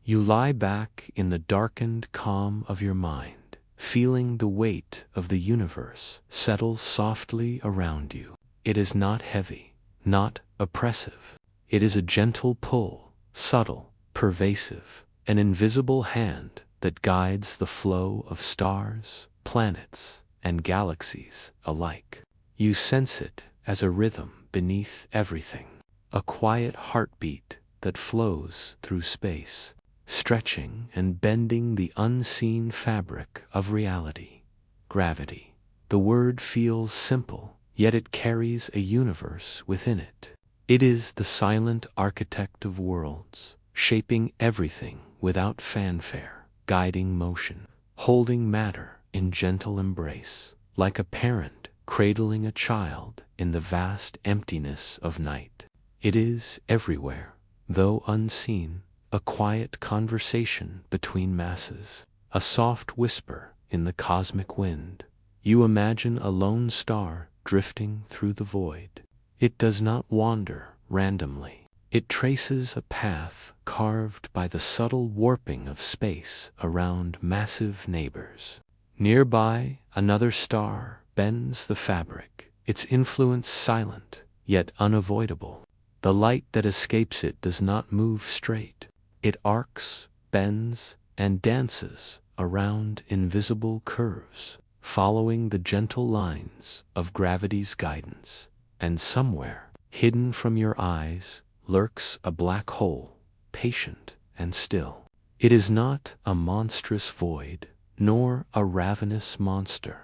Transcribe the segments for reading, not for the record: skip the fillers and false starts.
You lie back in the darkened calm of your mind, feeling the weight of the universe settle softly around you. It is not heavy, not oppressive. It is a gentle pull, subtle, pervasive, an invisible hand that guides the flow of stars, planets, and galaxies alike. You sense it as a rhythm beneath everything, a quiet heartbeat that flows through space, stretching and bending the unseen fabric of reality. Gravity. The word feels simple, yet it carries a universe within it. It is the silent architect of worlds, shaping everything without fanfare, guiding motion, holding matter in gentle embrace, like a parent cradling a child in the vast emptiness of night. It is everywhere, though unseen, a quiet conversation between masses, a soft whisper in the cosmic wind. You imagine a lone star drifting through the void. It does not wander randomly. It traces a path carved by the subtle warping of space around massive neighbors. Nearby, another star bends the fabric, its influence silent, yet unavoidable. The light that escapes it does not move straight. It arcs, bends, and dances around invisible curves, following the gentle lines of gravity's guidance. And somewhere, hidden from your eyes, lurks a black hole, patient and still. It is not a monstrous void, nor a ravenous monster.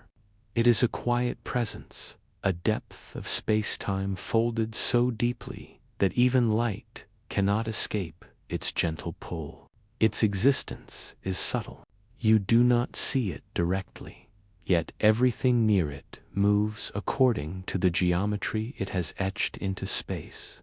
It is a quiet presence, a depth of space-time folded so deeply that even light cannot escape its gentle pull. Its existence is subtle. You do not see it directly, yet everything near it moves according to the geometry it has etched into space.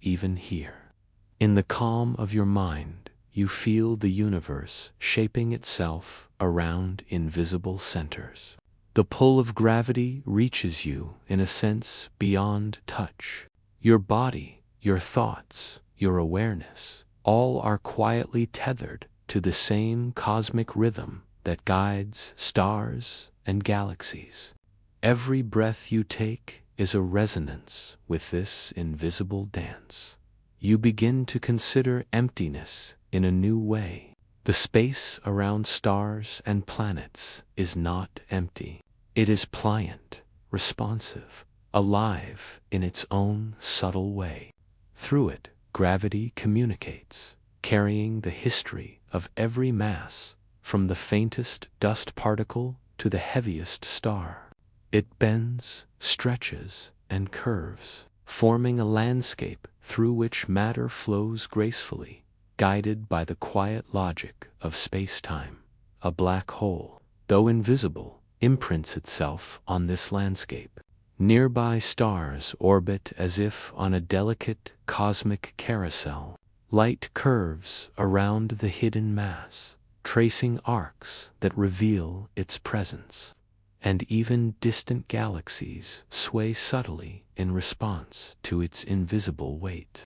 Even here, in the calm of your mind, you feel the universe shaping itself around invisible centers. The pull of gravity reaches you in a sense beyond touch. Your body, your thoughts, your awareness, all are quietly tethered to the same cosmic rhythm that guides stars and galaxies. Every breath you take is a resonance with this invisible dance. You begin to consider emptiness in a new way. The space around stars and planets is not empty. It is pliant, responsive, alive in its own subtle way. Through it, gravity communicates, carrying the history of every mass, from the faintest dust particle to the heaviest star. It bends, stretches, and curves, forming a landscape through which matter flows gracefully, guided by the quiet logic of space-time. A black hole, though invisible, imprints itself on this landscape. Nearby stars orbit as if on a delicate cosmic carousel. Light curves around the hidden mass, tracing arcs that reveal its presence. And even distant galaxies sway subtly in response to its invisible weight.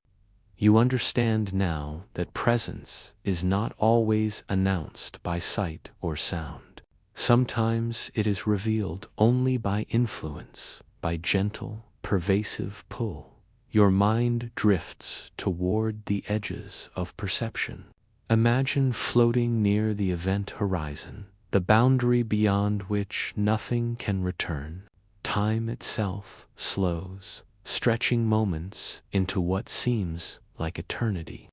You understand now that presence is not always announced by sight or sound. Sometimes it is revealed only by influence, by gentle, pervasive pull. Your mind drifts toward the edges of perception. Imagine floating near the event horizon, the boundary beyond which nothing can return. Time itself slows, stretching moments into what seems like eternity.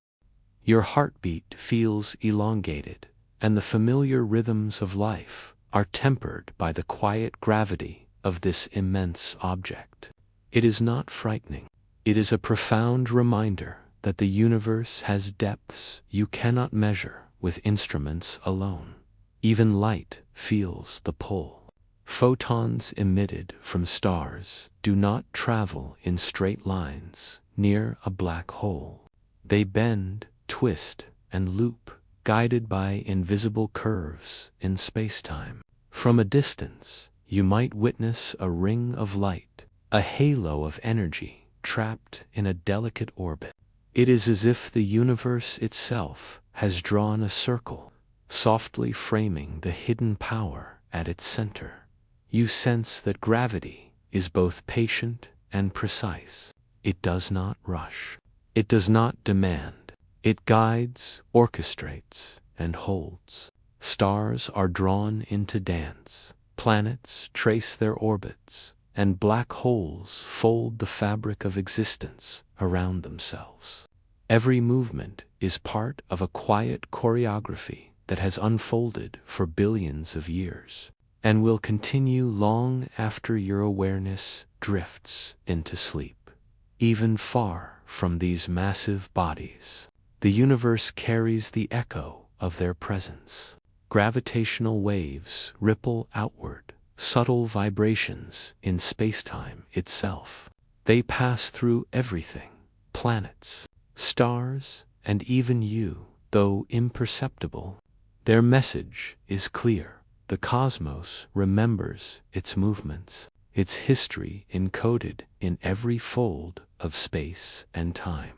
Your heartbeat feels elongated, and the familiar rhythms of life are tempered by the quiet gravity of this immense object. It is not frightening. It is a profound reminder that the universe has depths you cannot measure with instruments alone. Even light feels the pull. Photons emitted from stars do not travel in straight lines near a black hole. They bend, twist, and loop, guided by invisible curves in space-time. From a distance, you might witness a ring of light, a halo of energy trapped in a delicate orbit. It is as if the universe itself has drawn a circle, softly framing the hidden power at its center. You sense that gravity is both patient and precise. It does not rush. It does not demand. It guides, orchestrates, and holds. Stars are drawn into dance. Planets trace their orbits, and black holes fold the fabric of existence around themselves. Every movement is part of a quiet choreography that has unfolded for billions of years, and will continue long after your awareness drifts into sleep. Even far from these massive bodies, the universe carries the echo of their presence. Gravitational waves ripple outward, subtle vibrations in spacetime itself. They pass through everything, planets, stars, and even you, though imperceptible. Their message is clear. The cosmos remembers its movements, its history encoded in every fold of space and time.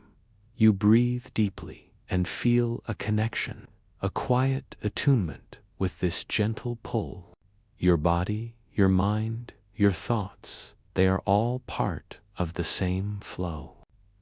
You breathe deeply and feel a connection, a quiet attunement with this gentle pull. Your body, your mind, your thoughts, they are all part of the same flow.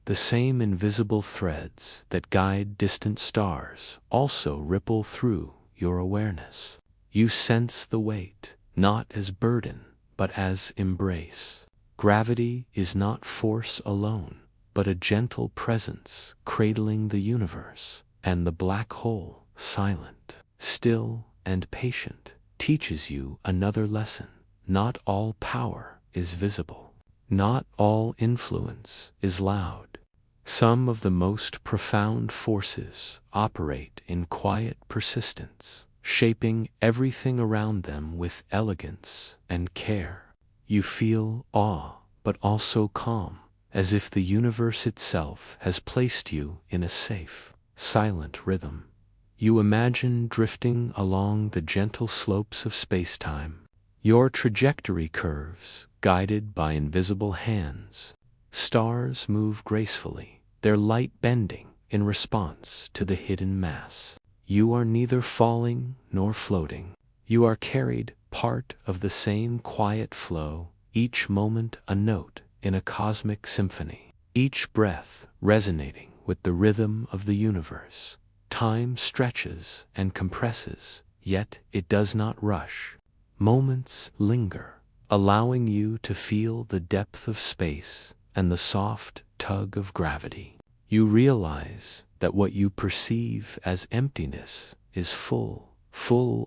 The same invisible threads that guide distant stars also ripple through your awareness. You sense the weight, not as burden, but as embrace. Gravity is not force alone, but a gentle presence cradling the universe, and the black hole, silent, still, and patient, teaches you another lesson. Not all power is visible. Not all influence is loud. Some of the most profound forces operate in quiet persistence, shaping everything around them with elegance and care. You feel awe, but also calm, as if the universe itself has placed you in a safe, silent rhythm. You imagine drifting along the gentle slopes of spacetime, your trajectory curves guided by invisible hands. Stars move gracefully, their light bending in response to the hidden mass. You are neither falling nor floating. You are carried, part of the same quiet flow, each moment a note in a cosmic symphony, each breath resonating with the rhythm of the universe. Time stretches and compresses, yet it does not rush. Moments linger, allowing you to feel the depth of space and the soft tug of gravity. You realize that what you perceive as emptiness is full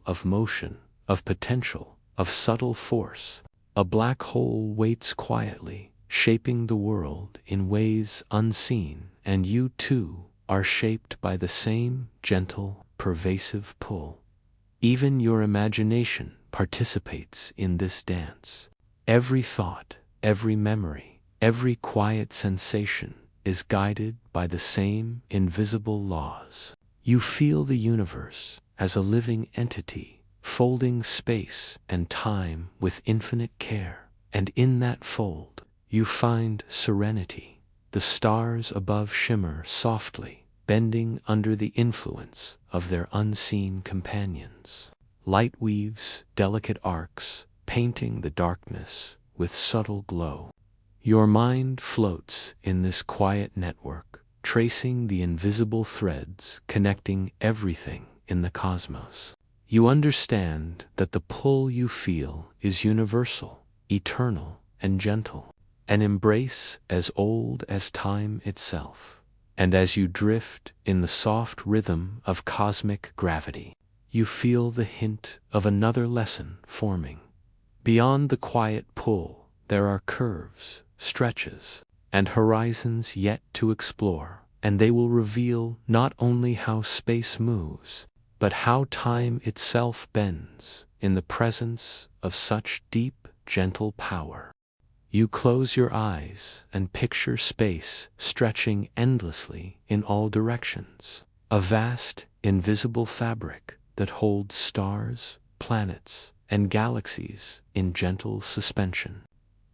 of motion, of potential, of subtle force. A black hole waits quietly, shaping the world in ways unseen, and you too are shaped by the same gentle, pervasive pull. Even your imagination participates in this dance. Every thought, every memory, every quiet sensation is guided by the same invisible laws. You feel the universe as a living entity, folding space and time with infinite care, and in that fold, you find serenity. The stars above shimmer softly, bending under the influence of their unseen companions. Light weaves delicate arcs, painting the darkness with subtle glow. Your mind floats in this quiet network, tracing the invisible threads connecting everything in the cosmos. You understand that the pull you feel is universal, eternal, and gentle, an embrace as old as time itself. And as you drift in the soft rhythm of cosmic gravity, you feel the hint of another lesson forming. Beyond the quiet pull, there are curves, stretches, and horizons yet to explore, and they will reveal not only how space moves, but how time itself bends in the presence of such deep, gentle power. You close your eyes and picture space stretching endlessly in all directions, a vast, invisible fabric that holds stars, planets, and galaxies in gentle suspension.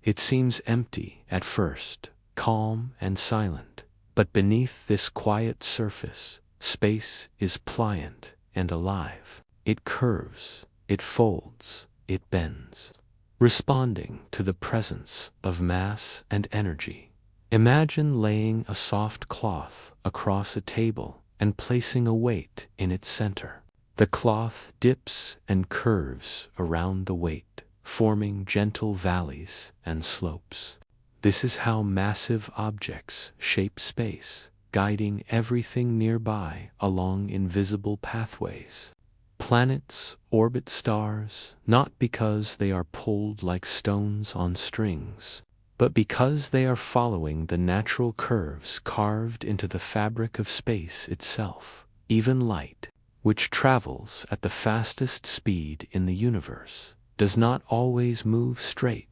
It seems empty at first, calm and silent, But beneath this quiet surface, space is pliant and alive. It curves, it folds, it bends, responding to the presence of mass and energy. Imagine laying a soft cloth across a table and placing a weight in its center. The cloth dips and curves around the weight, forming gentle valleys and slopes. This is how massive objects shape space, guiding everything nearby along invisible pathways. Planets orbit stars not because they are pulled like stones on strings, but because they are following the natural curves carved into the fabric of space itself. Even light, which travels at the fastest speed in the universe, does not always move straight.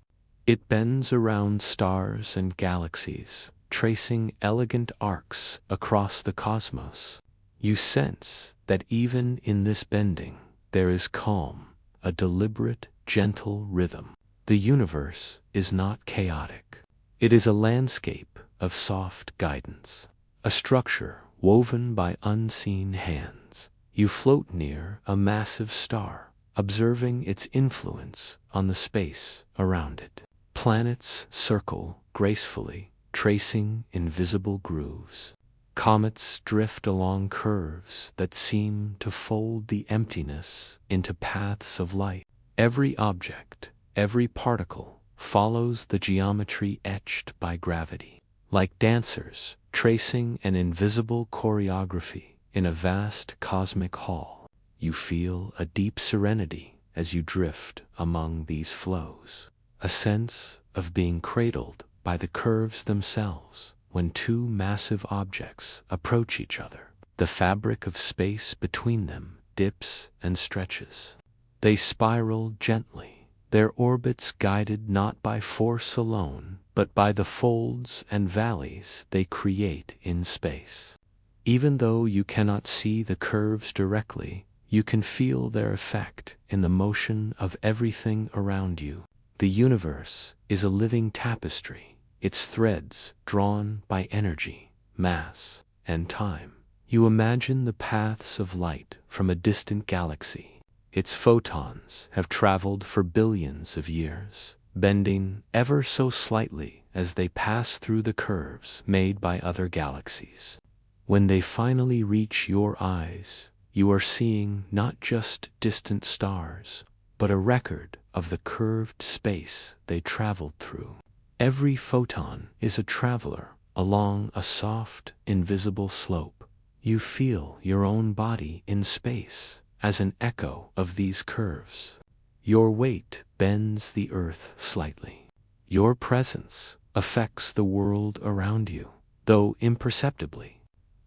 It bends around stars and galaxies, tracing elegant arcs across the cosmos. You sense that even in this bending, there is calm, a deliberate, gentle rhythm. The universe is not chaotic. It is a landscape of soft guidance, a structure woven by unseen hands. You float near a massive star, observing its influence on the space around it. Planets circle gracefully, tracing invisible grooves. Comets drift along curves that seem to fold the emptiness into paths of light. Every object, every particle, follows the geometry etched by gravity. Like dancers tracing an invisible choreography in a vast cosmic hall, you feel a deep serenity as you drift among these flows. A sense of being cradled by the curves themselves. When two massive objects approach each other, the fabric of space between them dips and stretches. They spiral gently, their orbits guided not by force alone, but by the folds and valleys they create in space. Even though you cannot see the curves directly, you can feel their effect in the motion of everything around you. The universe is a living tapestry, its threads drawn by energy, mass, and time. You imagine the paths of light from a distant galaxy. Its photons have traveled for billions of years, bending ever so slightly as they pass through the curves made by other galaxies. When they finally reach your eyes, you are seeing not just distant stars, but a record of the curved space they traveled through. Every photon is a traveler along a soft, invisible slope. You feel your own body in space as an echo of these curves. Your weight bends the earth slightly. Your presence affects the world around you, though imperceptibly.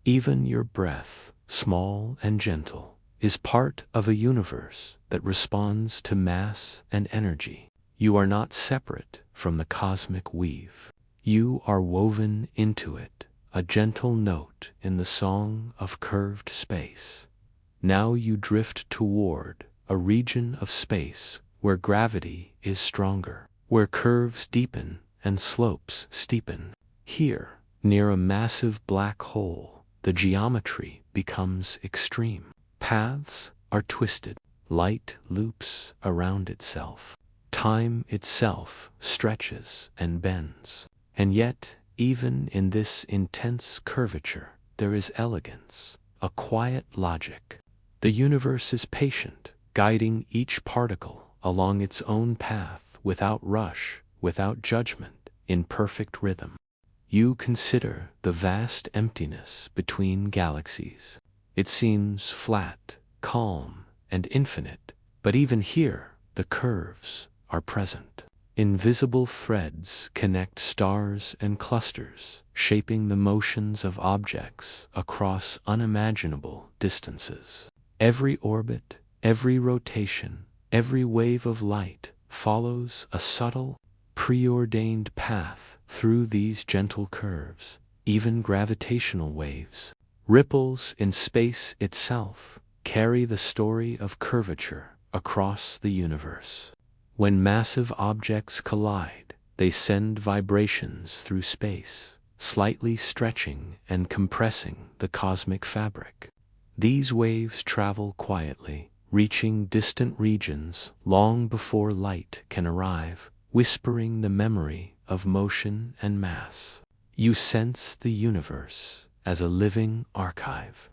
Even your breath, small and gentle, is part of a universe that responds to mass and energy. You are not separate from the cosmic weave. You are woven into it, a gentle note in the song of curved space. Now you drift toward a region of space where gravity is stronger, where curves deepen and slopes steepen. Here, near a massive black hole, the geometry becomes extreme. Paths are twisted, light loops around itself. Time itself stretches and bends. And yet, even in this intense curvature, there is elegance, a quiet logic. The universe is patient, guiding each particle along its own path without rush, without judgment, in perfect rhythm. You consider the vast emptiness between galaxies. It seems flat, calm, and infinite, but even here, the curves are present. Invisible threads connect stars and clusters, shaping the motions of objects across unimaginable distances. Every orbit, every rotation, every wave of light follows a subtle, preordained path through these gentle curves. Even gravitational waves, ripples in space itself, carry the story of curvature across the universe. When massive objects collide, they send vibrations through space, slightly stretching and compressing the cosmic fabric. These waves travel quietly, reaching distant regions long before light can arrive, whispering the memory of motion and mass. You sense the universe as a living archive,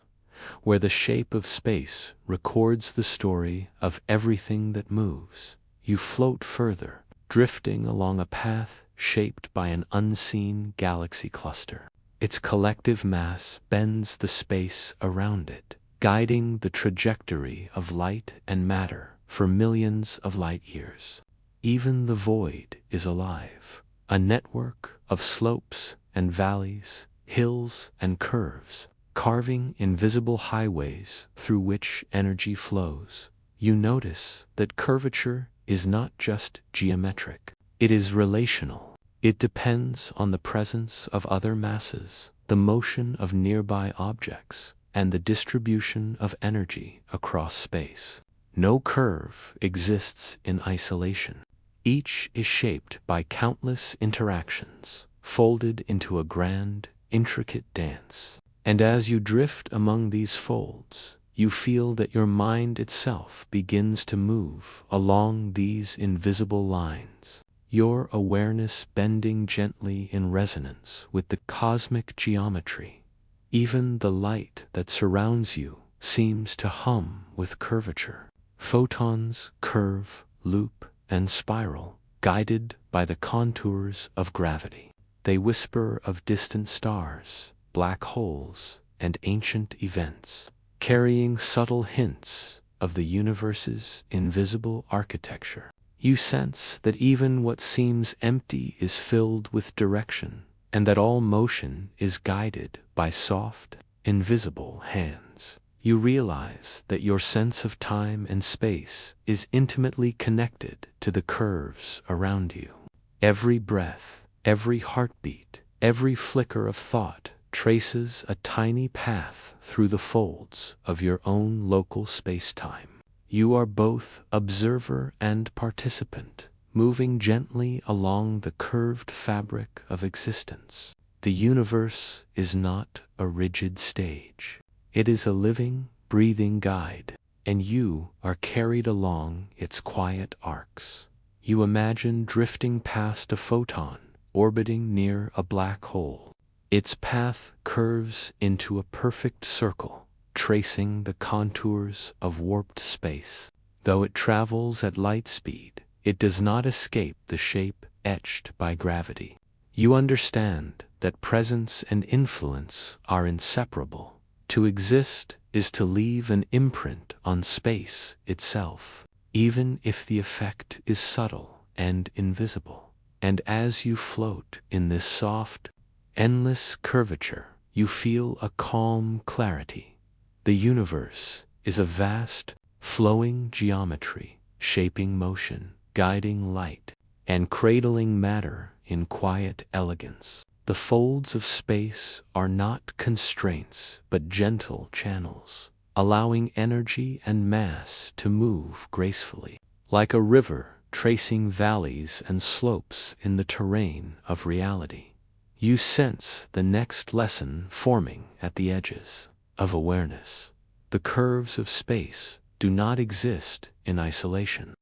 where the shape of space records the story of everything that moves. You float further, drifting along a path shaped by an unseen galaxy cluster. Its collective mass bends the space around it, guiding the trajectory of light and matter for millions of light years. Even the void is alive, a network of slopes and valleys, hills and curves, carving invisible highways through which energy flows. You notice that curvature is not just geometric, it is relational. It depends on the presence of other masses, the motion of nearby objects, and the distribution of energy across space. No curve exists in isolation. Each is shaped by countless interactions, folded into a grand, intricate dance. And as you drift among these folds, you feel that your mind itself begins to move along these invisible lines, your awareness bending gently in resonance with the cosmic geometry. Even the light that surrounds you seems to hum with curvature. Photons curve, loop, and spiral, guided by the contours of gravity. They whisper of distant stars, black holes, and ancient events, carrying subtle hints of the universe's invisible architecture. You sense that even what seems empty is filled with direction, and that all motion is guided by soft, invisible hands. You realize that your sense of time and space is intimately connected to the curves around you. Every breath, every heartbeat, every flicker of thought traces a tiny path through the folds of your own local space-time. You are both observer and participant, moving gently along the curved fabric of existence. The universe is not a rigid stage. It is a living, breathing guide, and you are carried along its quiet arcs. You imagine drifting past a photon, orbiting near a black hole. Its path curves into a perfect circle, tracing the contours of warped space. Though it travels at light speed, it does not escape the shape etched by gravity. You understand that presence and influence are inseparable. To exist is to leave an imprint on space itself, even if the effect is subtle and invisible. And as you float in this soft, endless curvature, you feel a calm clarity. The universe is a vast, flowing geometry, shaping motion, guiding light, and cradling matter in quiet elegance. The folds of space are not constraints, but gentle channels, allowing energy and mass to move gracefully, like a river tracing valleys and slopes in the terrain of reality. You sense the next lesson forming at the edges of awareness. The curves of space do not exist in isolation.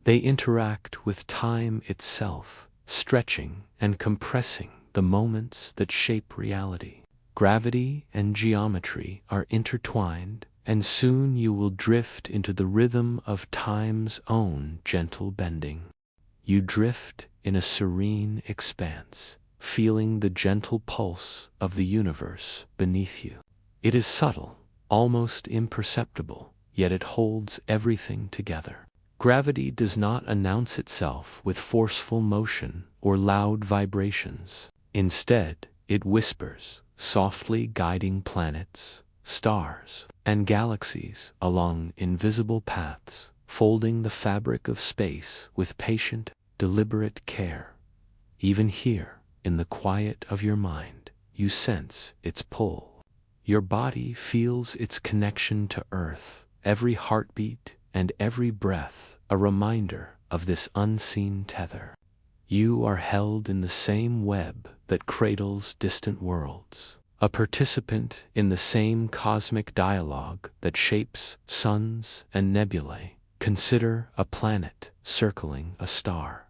They interact with time itself, stretching and compressing the moments that shape reality. Gravity and geometry are intertwined, and soon you will drift into the rhythm of time's own gentle bending. You drift in a serene expanse, feeling the gentle pulse of the universe beneath you. It is subtle, almost imperceptible, yet it holds everything together. Gravity does not announce itself with forceful motion or loud vibrations. Instead, it whispers, softly guiding planets, stars, and galaxies along invisible paths, folding the fabric of space with patient, deliberate care. Even here, in the quiet of your mind, you sense its pull. Your body feels its connection to Earth, every heartbeat and every breath a reminder of this unseen tether. You are held in the same web that cradles distant worlds, a participant in the same cosmic dialogue that shapes suns and nebulae. Consider a planet circling a star.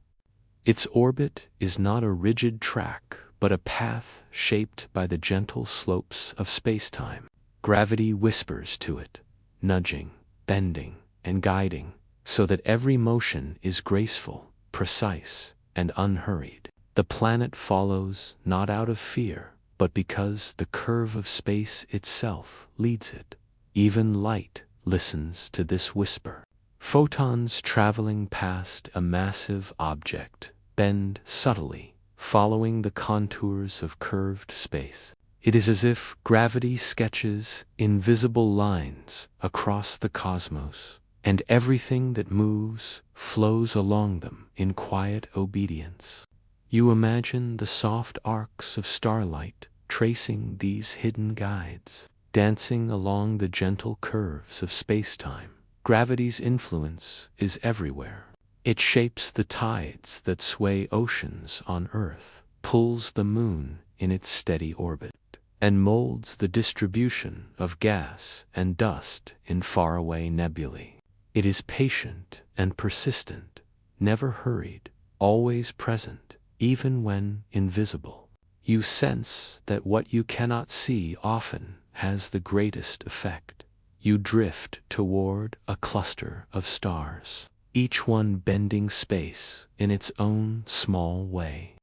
Its orbit is not a rigid track, but a path shaped by the gentle slopes of spacetime. Gravity whispers to it, nudging, bending, and guiding, so that every motion is graceful, precise, and unhurried. The planet follows not out of fear, but because the curve of space itself leads it. Even light listens to this whisper. Photons traveling past a massive object bend subtly, following the contours of curved space. It is as if gravity sketches invisible lines across the cosmos, and everything that moves flows along them in quiet obedience. You imagine the soft arcs of starlight tracing these hidden guides, dancing along the gentle curves of spacetime. Gravity's influence is everywhere. It shapes the tides that sway oceans on Earth, pulls the moon in its steady orbit, and molds the distribution of gas and dust in faraway nebulae. It is patient and persistent, never hurried, always present, even when invisible. You sense that what you cannot see often has the greatest effect. You drift toward a cluster of stars, each one bending space in its own small way.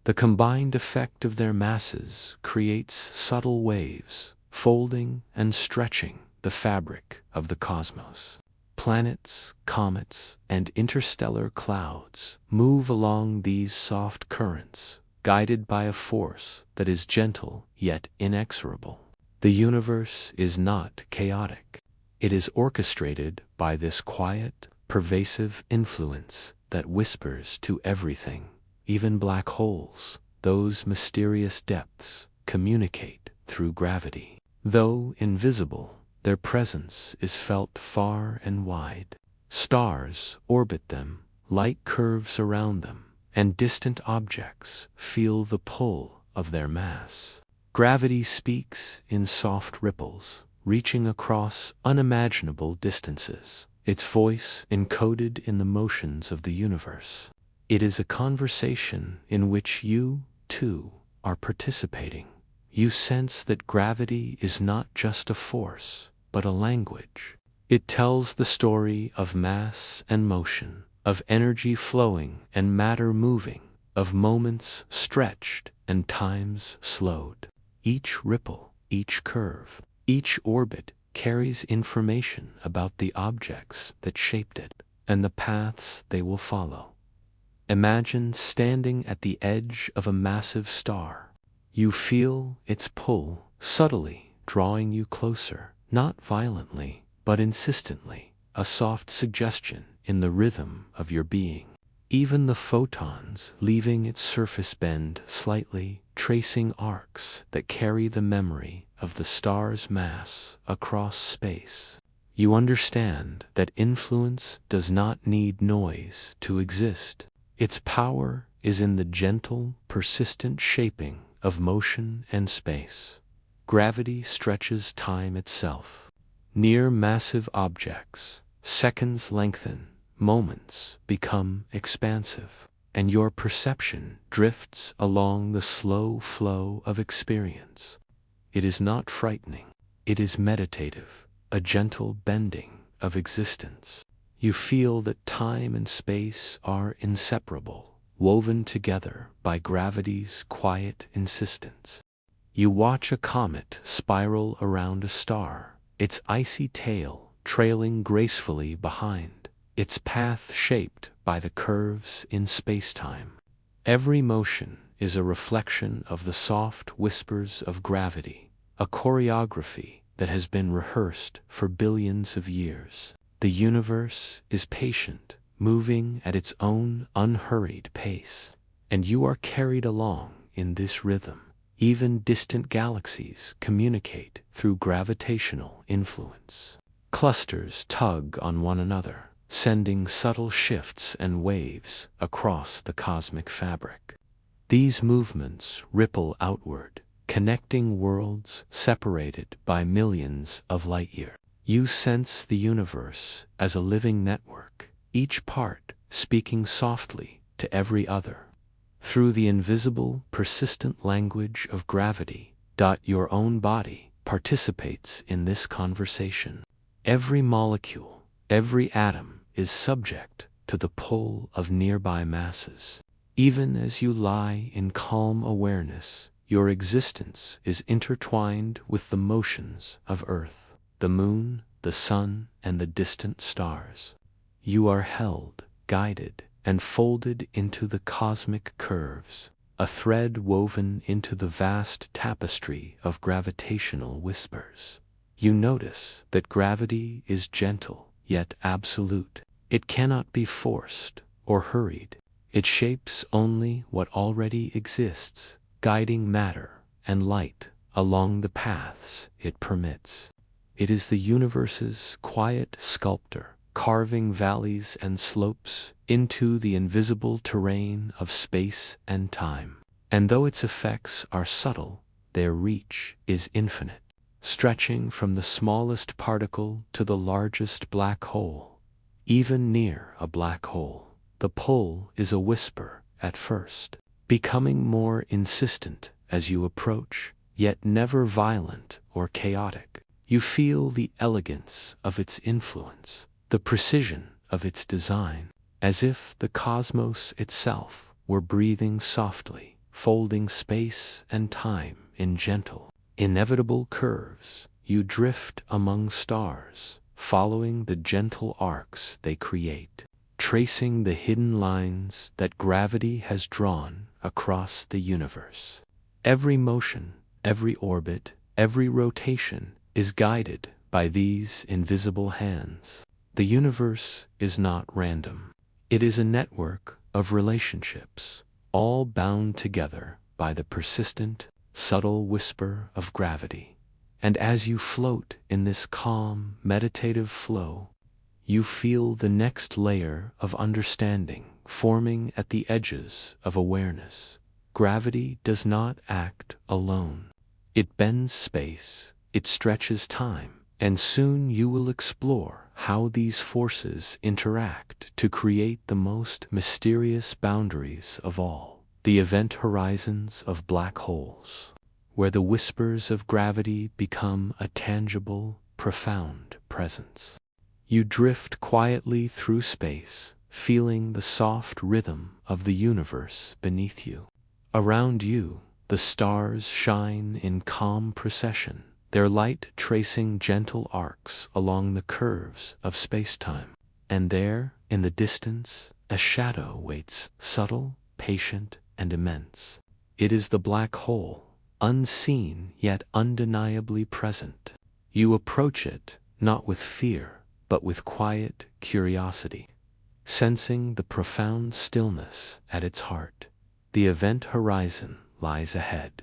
The combined effect of their masses creates subtle waves, folding and stretching the fabric of the cosmos. Planets, comets, and interstellar clouds move along these soft currents, guided by a force that is gentle yet inexorable. The universe is not chaotic. It is orchestrated by this quiet, pervasive influence that whispers to everything. Even black holes, those mysterious depths, communicate through gravity. Though invisible, their presence is felt far and wide. Stars orbit them, light curves around them, and distant objects feel the pull of their mass. Gravity speaks in soft ripples, reaching across unimaginable distances, its voice encoded in the motions of the universe. It is a conversation in which you, too, are participating. You sense that gravity is not just a force, but a language. It tells the story of mass and motion, of energy flowing and matter moving, of moments stretched and times slowed. Each ripple, each curve, each orbit carries information about the objects that shaped it and the paths they will follow. Imagine standing at the edge of a massive star. You feel its pull subtly drawing you closer, not violently, but insistently, a soft suggestion in the rhythm of your being. Even the photons leaving its surface bend slightly, tracing arcs that carry the memory of the star's mass across space. You understand that influence does not need noise to exist. Its power is in the gentle, persistent shaping of motion and space. Gravity stretches time itself. Near massive objects, seconds lengthen, moments become expansive, and your perception drifts along the slow flow of experience. It is not frightening, it is meditative, a gentle bending of existence. You feel that time and space are inseparable, woven together by gravity's quiet insistence. You watch a comet spiral around a star, its icy tail trailing gracefully behind, its path shaped by the curves in spacetime. Every motion is a reflection of the soft whispers of gravity, a choreography that has been rehearsed for billions of years. The universe is patient, moving at its own unhurried pace, and you are carried along in this rhythm. Even distant galaxies communicate through gravitational influence. Clusters tug on one another, sending subtle shifts and waves across the cosmic fabric. These movements ripple outward, connecting worlds separated by millions of light-years. You sense the universe as a living network, each part speaking softly to every other. Through the invisible, persistent language of gravity, your own body participates in this conversation. Every molecule, every atom is subject to the pull of nearby masses. Even as you lie in calm awareness, your existence is intertwined with the motions of Earth, the moon, the sun, and the distant stars. You are held, guided, and folded into the cosmic curves, a thread woven into the vast tapestry of gravitational whispers. You notice that gravity is gentle, yet absolute. It cannot be forced or hurried. It shapes only what already exists, guiding matter and light along the paths it permits. It is the universe's quiet sculptor, carving valleys and slopes into the invisible terrain of space and time. And though its effects are subtle, their reach is infinite, stretching from the smallest particle to the largest black hole. Even near a black hole, the pull is a whisper at first, becoming more insistent as you approach, yet never violent or chaotic. You feel the elegance of its influence, the precision of its design, as if the cosmos itself were breathing softly, folding space and time in gentle, inevitable curves. You drift among stars, following the gentle arcs they create, tracing the hidden lines that gravity has drawn across the universe. Every motion, every orbit, every rotation is guided by these invisible hands. The universe is not random. It is a network of relationships, all bound together by the persistent, subtle whisper of gravity. And as you float in this calm, meditative flow, you feel the next layer of understanding forming at the edges of awareness. Gravity does not act alone. It bends space, it stretches time, and soon you will explore how these forces interact to create the most mysterious boundaries of all, the event horizons of black holes, where the whispers of gravity become a tangible, profound presence. You drift quietly through space, feeling the soft rhythm of the universe beneath you. Around you, the stars shine in calm procession, their light tracing gentle arcs along the curves of space-time. And there, in the distance, a shadow waits, subtle, patient, and immense. It is the black hole, unseen yet undeniably present. You approach it, not with fear, but with quiet curiosity, sensing the profound stillness at its heart. The event horizon lies ahead,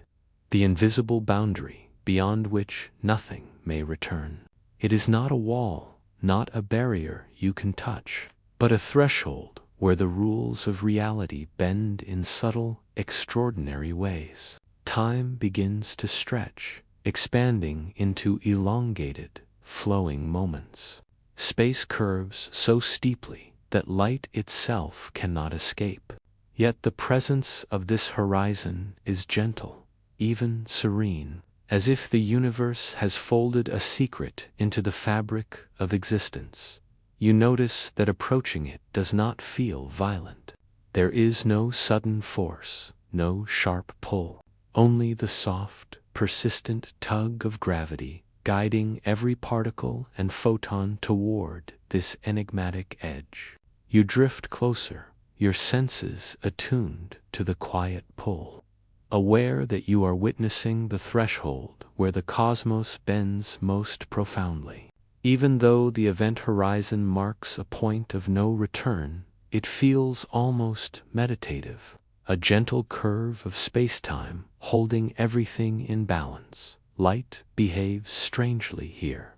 the invisible boundary beyond which nothing may return. It is not a wall, not a barrier you can touch, but a threshold where the rules of reality bend in subtle, extraordinary ways. Time begins to stretch, expanding into elongated, flowing moments. Space curves so steeply that light itself cannot escape. Yet the presence of this horizon is gentle, even serene, as if the universe has folded a secret into the fabric of existence. You notice that approaching it does not feel violent. There is no sudden force, no sharp pull, only the soft, persistent tug of gravity guiding every particle and photon toward this enigmatic edge. You drift closer, your senses attuned to the quiet pull, aware that you are witnessing the threshold where the cosmos bends most profoundly. Even though the event horizon marks a point of no return, it feels almost meditative, a gentle curve of space-time holding everything in balance. Light behaves strangely here.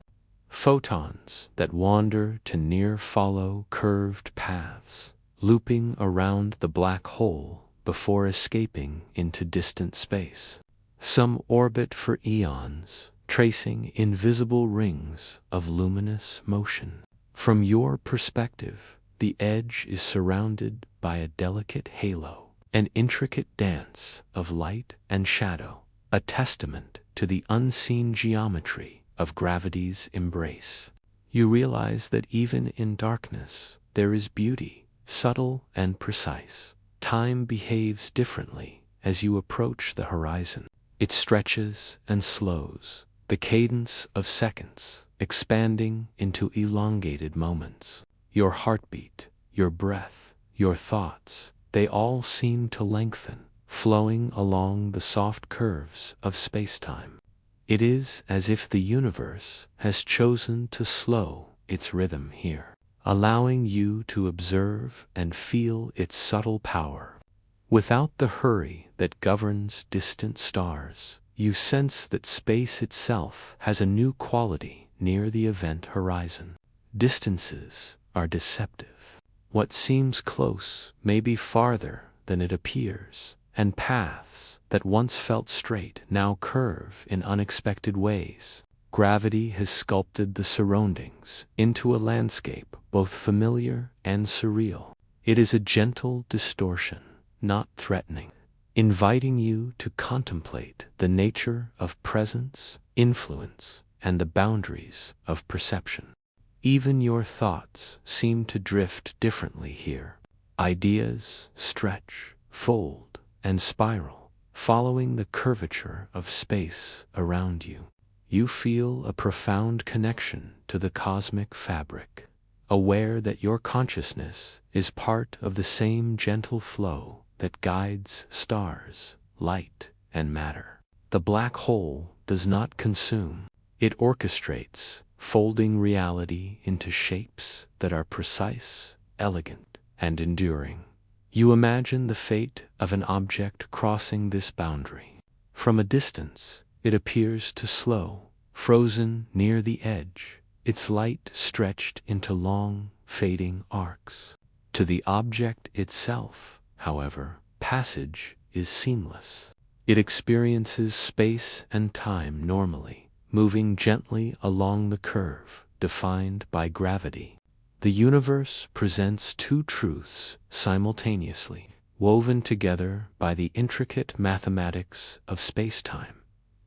Photons that wander to near follow curved paths, looping around the black hole before escaping into distant space. Some orbit for eons, tracing invisible rings of luminous motion. From your perspective, the edge is surrounded by a delicate halo, an intricate dance of light and shadow, a testament to the unseen geometry of gravity's embrace. You realize that even in darkness, there is beauty, subtle and precise. Time behaves differently as you approach the horizon. It stretches and slows, the cadence of seconds expanding into elongated moments. Your heartbeat, your breath, your thoughts, they all seem to lengthen, flowing along the soft curves of space-time. It is as if the universe has chosen to slow its rhythm here, allowing you to observe and feel its subtle power. Without the hurry that governs distant stars, you sense that space itself has a new quality near the event horizon. Distances are deceptive. What seems close may be farther than it appears, and paths that once felt straight now curve in unexpected ways. Gravity has sculpted the surroundings into a landscape both familiar and surreal. It is a gentle distortion, not threatening, inviting you to contemplate the nature of presence, influence, and the boundaries of perception. Even your thoughts seem to drift differently here. Ideas stretch, fold, and spiral, following the curvature of space around you. You feel a profound connection to the cosmic fabric, aware that your consciousness is part of the same gentle flow that guides stars, light, and matter. The black hole does not consume, it orchestrates, folding reality into shapes that are precise, elegant, and enduring. You imagine the fate of an object crossing this boundary. From a distance, it appears to slow, frozen near the edge, its light stretched into long, fading arcs. To the object itself, however, passage is seamless. It experiences space and time normally, moving gently along the curve defined by gravity. The universe presents two truths simultaneously, woven together by the intricate mathematics of space-time.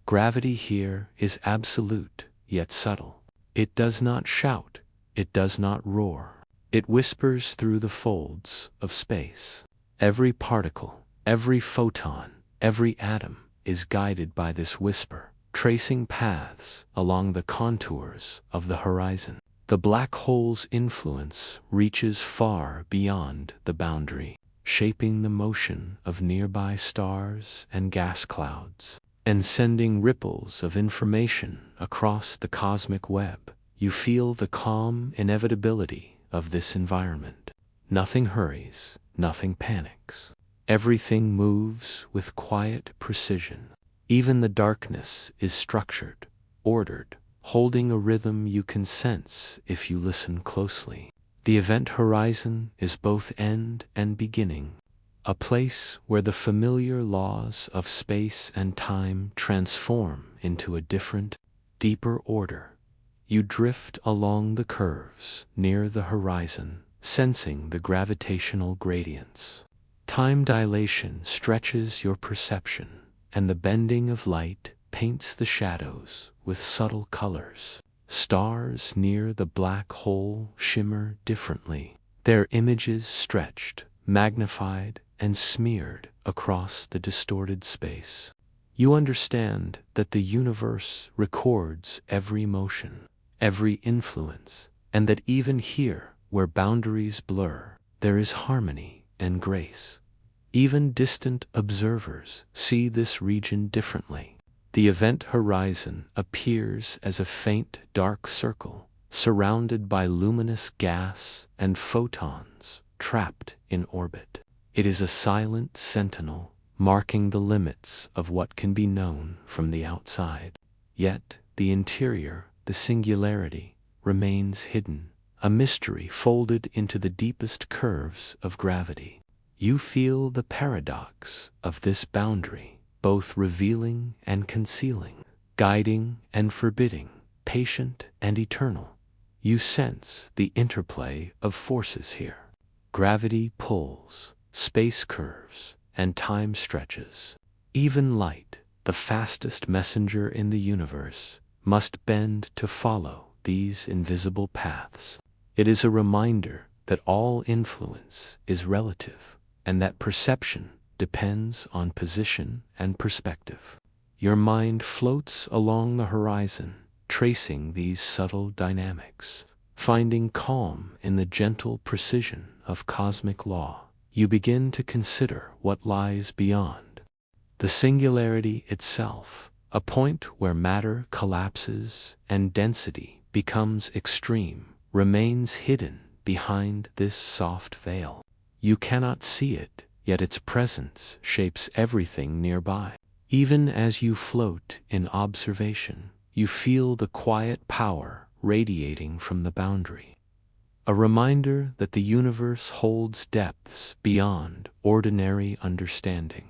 Gravity here is absolute, yet subtle. It does not shout, it does not roar. It whispers through the folds of space. Every particle, every photon, every atom is guided by this whisper, tracing paths along the contours of the horizon. The black hole's influence reaches far beyond the boundary, shaping the motion of nearby stars and gas clouds, and sending ripples of information across the cosmic web. You feel the calm inevitability of this environment. Nothing hurries, nothing panics. Everything moves with quiet precision. Even the darkness is structured, ordered, holding a rhythm you can sense if you listen closely. The event horizon is both end and beginning, a place where the familiar laws of space and time transform into a different, deeper order. You drift along the curves near the horizon, sensing the gravitational gradients. Time dilation stretches your perception, and the bending of light paints the shadows with subtle colors. Stars near the black hole shimmer differently, their images stretched, magnified, and smeared across the distorted space. You understand that the universe records every motion, every influence, and that even here, where boundaries blur, there is harmony and grace. Even distant observers see this region differently. The event horizon appears as a faint dark circle, surrounded by luminous gas and photons trapped in orbit. It is a silent sentinel, marking the limits of what can be known from the outside. Yet, the interior, the singularity remains hidden, a mystery folded into the deepest curves of gravity. You feel the paradox of this boundary, both revealing and concealing, guiding and forbidding, patient and eternal. You sense the interplay of forces here. Gravity pulls, space curves, and time stretches. Even light, the fastest messenger in the universe, must bend to follow these invisible paths. It is a reminder that all influence is relative, and that perception depends on position and perspective. Your mind floats along the horizon, tracing these subtle dynamics. Finding calm in the gentle precision of cosmic law, you begin to consider what lies beyond. The singularity itself, a point where matter collapses and density becomes extreme, remains hidden behind this soft veil. You cannot see it, yet its presence shapes everything nearby. Even as you float in observation, you feel the quiet power radiating from the boundary. A reminder that the universe holds depths beyond ordinary understanding.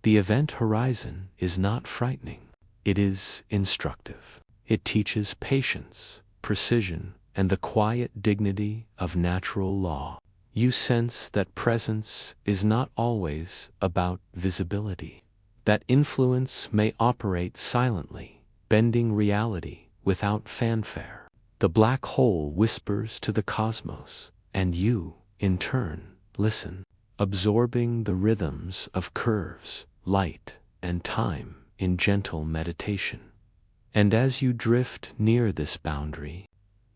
The event horizon is not frightening. It is instructive. It teaches patience, precision, and the quiet dignity of natural law. You sense that presence is not always about visibility. That influence may operate silently, bending reality without fanfare. The black hole whispers to the cosmos, and you, in turn, listen, absorbing the rhythms of curves, light, and time in gentle meditation. And as you drift near this boundary,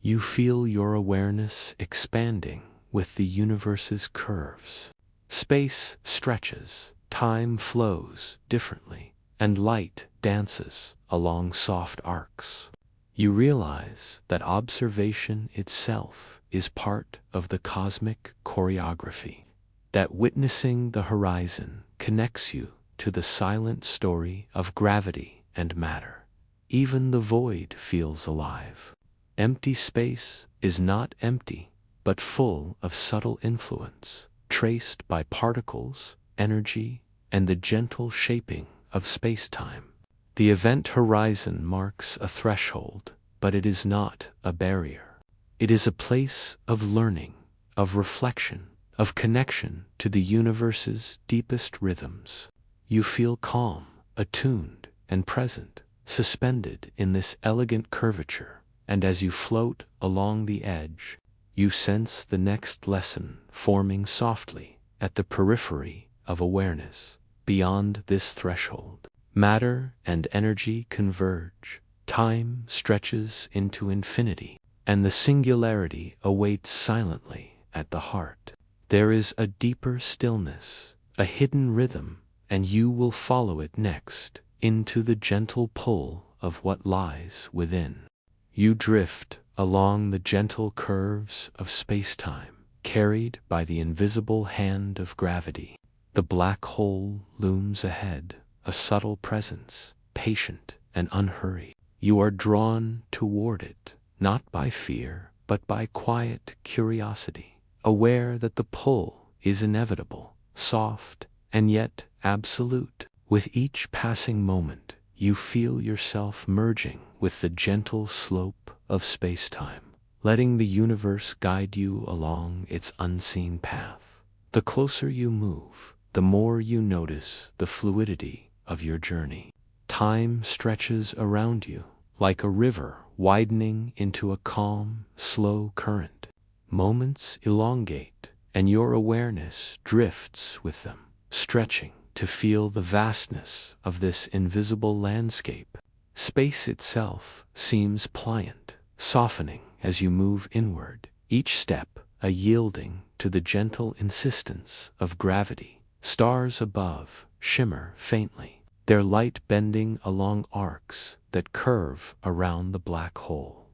you feel your awareness expanding with the universe's curves. Space stretches, time flows differently, and light dances along soft arcs. You realize that observation itself is part of the cosmic choreography, that witnessing the horizon connects you to the silent story of gravity and matter. Even the void feels alive. Empty space is not empty, but full of subtle influence, traced by particles, energy, and the gentle shaping of space-time. The event horizon marks a threshold, but it is not a barrier. It is a place of learning, of reflection, of connection to the universe's deepest rhythms. You feel calm, attuned, and present, suspended in this elegant curvature, and as you float along the edge, you sense the next lesson forming softly at the periphery of awareness. Beyond this threshold, matter and energy converge, time stretches into infinity, and the singularity awaits silently at the heart. There is a deeper stillness, a hidden rhythm, and you will follow it next into the gentle pull of what lies within. You drift along the gentle curves of space-time, carried by the invisible hand of gravity. The black hole looms ahead, a subtle presence, patient and unhurried. You are drawn toward it, not by fear, but by quiet curiosity, aware that the pull is inevitable, soft, and yet absolute. With each passing moment, you feel yourself merging with the gentle slope of space-time, letting the universe guide you along its unseen path. The closer you move, the more you notice the fluidity of your journey. Time stretches around you, like a river widening into a calm, slow current. Moments elongate, and your awareness drifts with them, stretching to feel the vastness of this invisible landscape. Space itself seems pliant, softening as you move inward, each step a yielding to the gentle insistence of gravity. Stars above shimmer faintly, their light bending along arcs that curve around the black hole.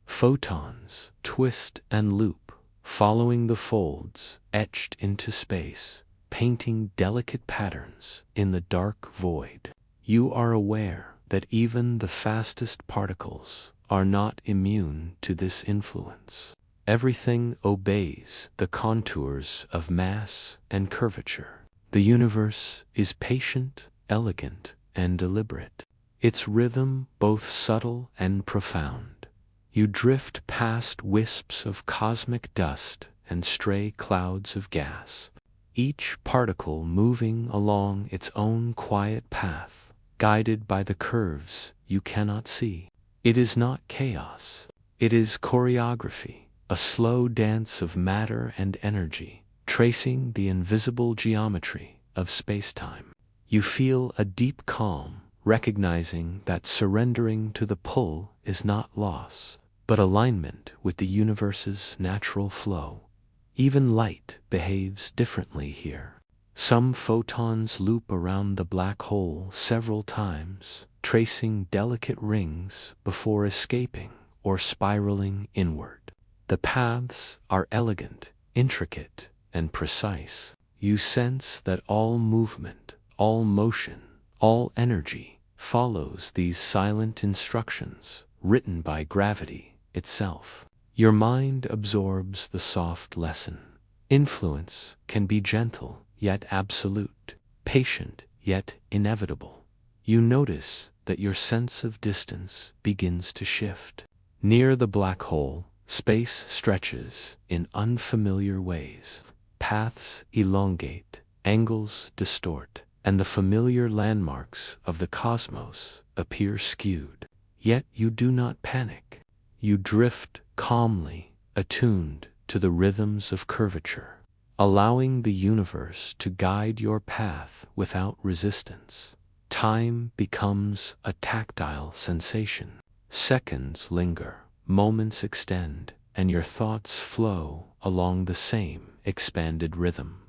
Photons twist and loop, following the folds etched into space, painting delicate patterns in the dark void. You are aware that even the fastest particles are not immune to this influence. Everything obeys the contours of mass and curvature. The universe is patient, elegant, and deliberate. Its rhythm both subtle and profound. You drift past wisps of cosmic dust and stray clouds of gas, each particle moving along its own quiet path, guided by the curves you cannot see. It is not chaos. It is choreography, a slow dance of matter and energy, tracing the invisible geometry of space-time. You feel a deep calm, recognizing that surrendering to the pull is not loss, but alignment with the universe's natural flow. Even light behaves differently here. Some photons loop around the black hole several times, tracing delicate rings before escaping or spiraling inward. The paths are elegant, intricate, and precise. You sense that all movement, all motion, all energy follows these silent instructions written by gravity itself. Your mind absorbs the soft lesson. Influence can be gentle yet absolute, patient yet inevitable. You notice that your sense of distance begins to shift. Near the black hole, space stretches in unfamiliar ways. Paths elongate, angles distort, and the familiar landmarks of the cosmos appear skewed. Yet you do not panic. You drift calmly, attuned to the rhythms of curvature, allowing the universe to guide your path without resistance. Time becomes a tactile sensation. Seconds linger, moments extend, and your thoughts flow along the same expanded rhythm.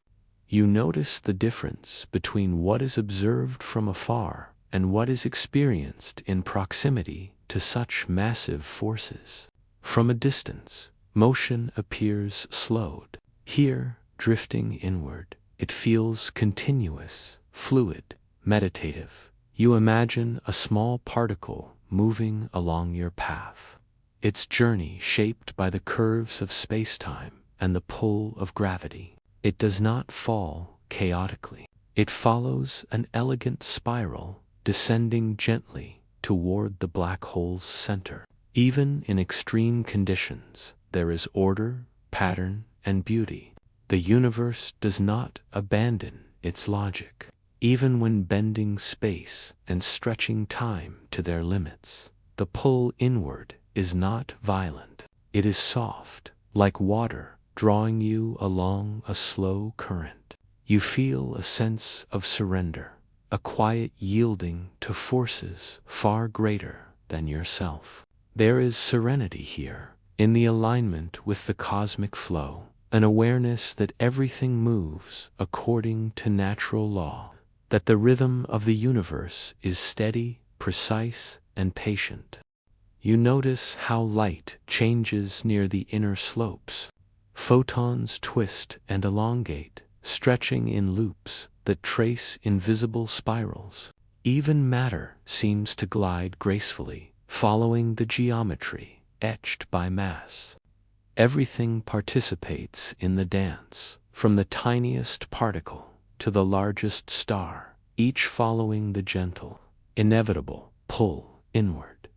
You notice the difference between what is observed from afar and what is experienced in proximity to such massive forces. From a distance, motion appears slowed. Here, drifting inward, it feels continuous, fluid, meditative. You imagine a small particle moving along your path, its journey shaped by the curves of space-time and the pull of gravity. It does not fall chaotically. It follows an elegant spiral, descending gently toward the black hole's center. Even in extreme conditions, there is order, pattern, and beauty. The universe does not abandon its logic, even when bending space and stretching time to their limits. The pull inward is not violent. It is soft, like water, drawing you along a slow current. You feel a sense of surrender, a quiet yielding to forces far greater than yourself. There is serenity here, in the alignment with the cosmic flow, an awareness that everything moves according to natural law, that the rhythm of the universe is steady, precise, and patient. You notice how light changes near the inner slopes. Photons twist and elongate, stretching in loops that trace invisible spirals. Even matter seems to glide gracefully, following the geometry etched by mass. Everything participates in the dance, from the tiniest particle to the largest star, each following the gentle, inevitable pull inward.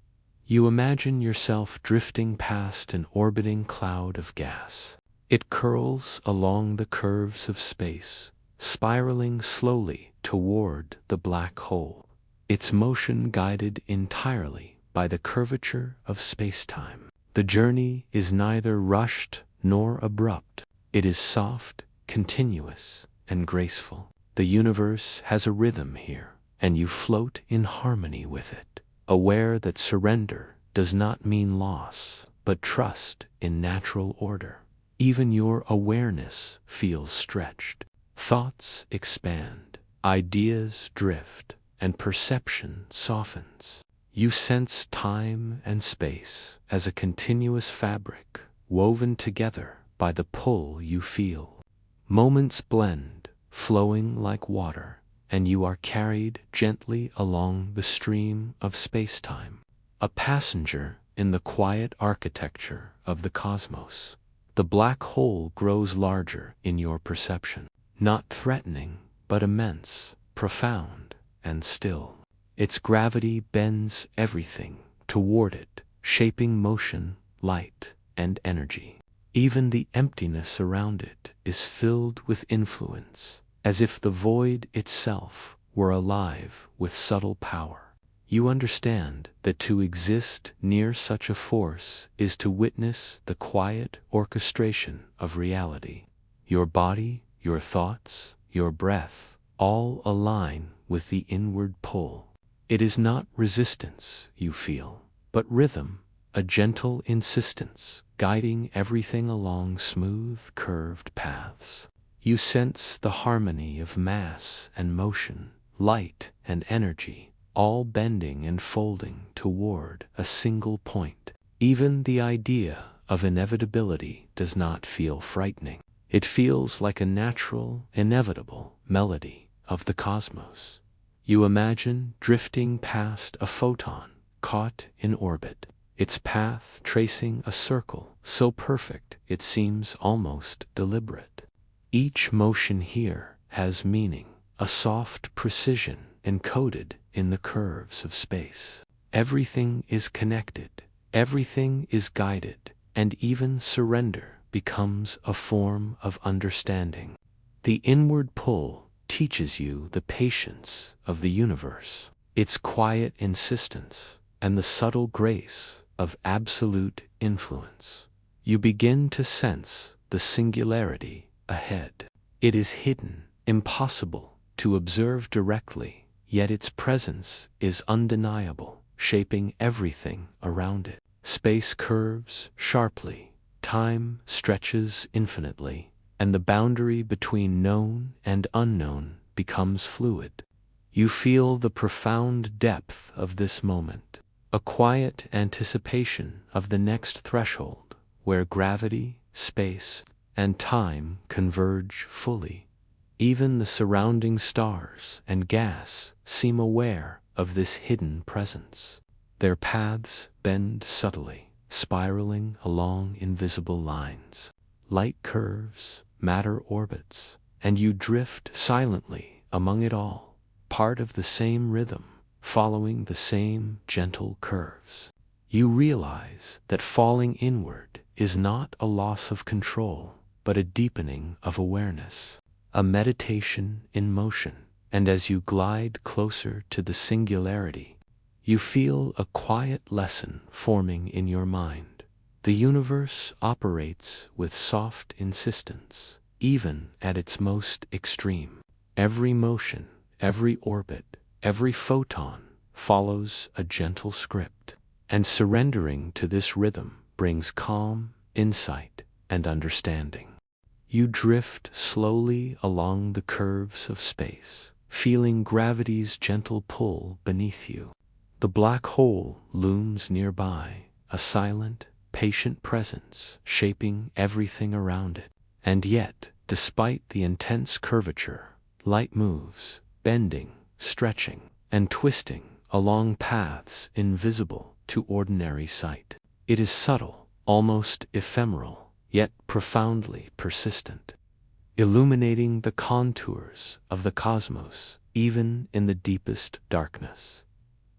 You imagine yourself drifting past an orbiting cloud of gas. It curls along the curves of space, spiraling slowly toward the black hole, its motion guided entirely by the curvature of space-time. The journey is neither rushed nor abrupt. It is soft, continuous, and graceful. The universe has a rhythm here, and you float in harmony with it, aware that surrender does not mean loss, but trust in natural order. Even your awareness feels stretched. Thoughts expand, ideas drift, and perception softens. You sense time and space as a continuous fabric, woven together by the pull you feel. Moments blend, flowing like water, and you are carried gently along the stream of space-time. A passenger in the quiet architecture of the cosmos. The black hole grows larger in your perception, not threatening, but immense, profound, and still. Its gravity bends everything toward it, shaping motion, light, and energy. Even the emptiness around it is filled with influence, as if the void itself were alive with subtle power. You understand that to exist near such a force is to witness the quiet orchestration of reality. Your body, your thoughts, your breath, all align with the inward pull. It is not resistance you feel, but rhythm, a gentle insistence guiding everything along smooth, curved paths. You sense the harmony of mass and motion, light and energy, all bending and folding toward a single point. Even the idea of inevitability does not feel frightening. It feels like a natural, inevitable melody of the cosmos. You imagine drifting past a photon caught in orbit, its path tracing a circle so perfect it seems almost deliberate. Each motion here has meaning, a soft precision encoded in the curves of space. Everything is connected, everything is guided, and even surrender becomes a form of understanding. The inward pull teaches you the patience of the universe, its quiet insistence, and the subtle grace of absolute influence. You begin to sense the singularity ahead. It is hidden, impossible to observe directly, yet its presence is undeniable, shaping everything around it. Space curves sharply, time stretches infinitely, and the boundary between known and unknown becomes fluid. You feel the profound depth of this moment, a quiet anticipation of the next threshold, where gravity, space, and time converge fully. Even the surrounding stars and gas seem aware of this hidden presence. Their paths bend subtly, spiraling along invisible lines. Light curves, matter orbits, and you drift silently among it all, part of the same rhythm, following the same gentle curves. You realize that falling inward is not a loss of control, but a deepening of awareness, a meditation in motion, and as you glide closer to the singularity, you feel a quiet lesson forming in your mind. The universe operates with soft insistence, even at its most extreme. Every motion, every orbit, every photon follows a gentle script, and surrendering to this rhythm brings calm, insight, and understanding. You drift slowly along the curves of space, feeling gravity's gentle pull beneath you. The black hole looms nearby, a silent, patient presence shaping everything around it. And yet, despite the intense curvature, light moves, bending, stretching, and twisting along paths invisible to ordinary sight. It is subtle, almost ephemeral, yet profoundly persistent, illuminating the contours of the cosmos even in the deepest darkness.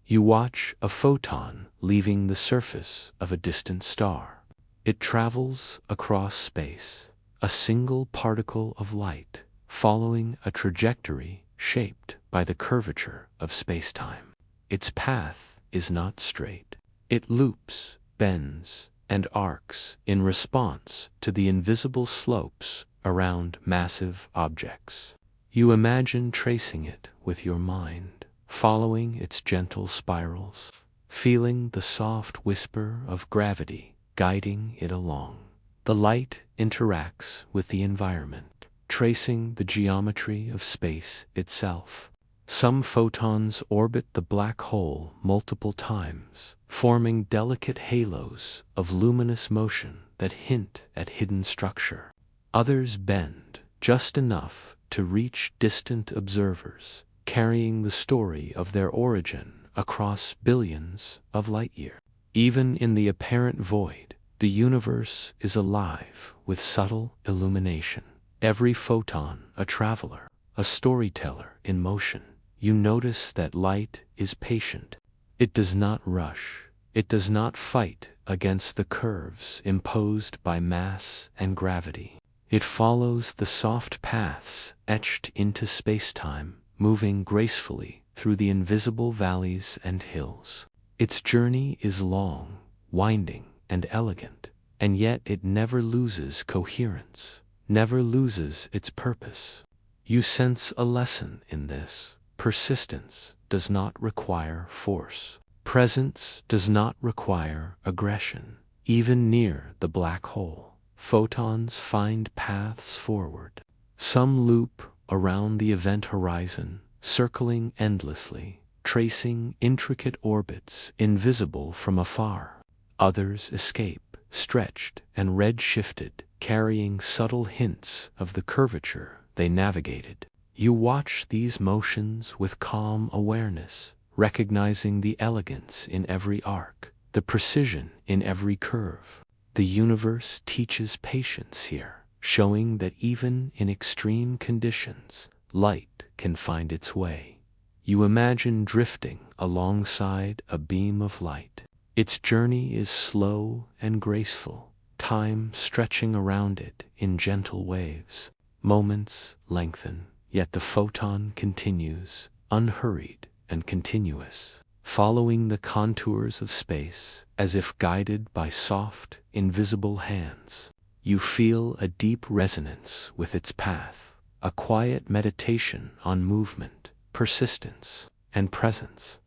You watch a photon leaving the surface of a distant star. It travels across space, a single particle of light, following a trajectory shaped by the curvature of space-time. Its path is not straight. It loops, bends, and arcs in response to the invisible slopes around massive objects. You imagine tracing it with your mind, following its gentle spirals, feeling the soft whisper of gravity guiding it along. The light interacts with the environment, tracing the geometry of space itself. Some photons orbit the black hole multiple times, forming delicate halos of luminous motion that hint at hidden structure. Others bend just enough to reach distant observers, carrying the story of their origin across billions of light-years. Even in the apparent void, the universe is alive with subtle illumination. Every photon a traveler, a storyteller in motion. You notice that light is patient. It does not rush. It does not fight against the curves imposed by mass and gravity. It follows the soft paths etched into space-time, moving gracefully through the invisible valleys and hills. Its journey is long, winding, and elegant, and yet it never loses coherence, never loses its purpose. You sense a lesson in this. Persistence does not require force. Presence does not require aggression. Even near the black hole, photons find paths forward. Some loop around the event horizon, circling endlessly, tracing intricate orbits invisible from afar. Others escape, stretched and red-shifted, carrying subtle hints of the curvature they navigated. You watch these motions with calm awareness, recognizing the elegance in every arc, the precision in every curve. The universe teaches patience here, showing that even in extreme conditions, light can find its way. You imagine drifting alongside a beam of light. Its journey is slow and graceful, time stretching around it in gentle waves. Moments lengthen, yet the photon continues, unhurried and continuous, following the contours of space as if guided by soft, invisible hands. You feel a deep resonance with its path, a quiet meditation on movement, persistence, and presence.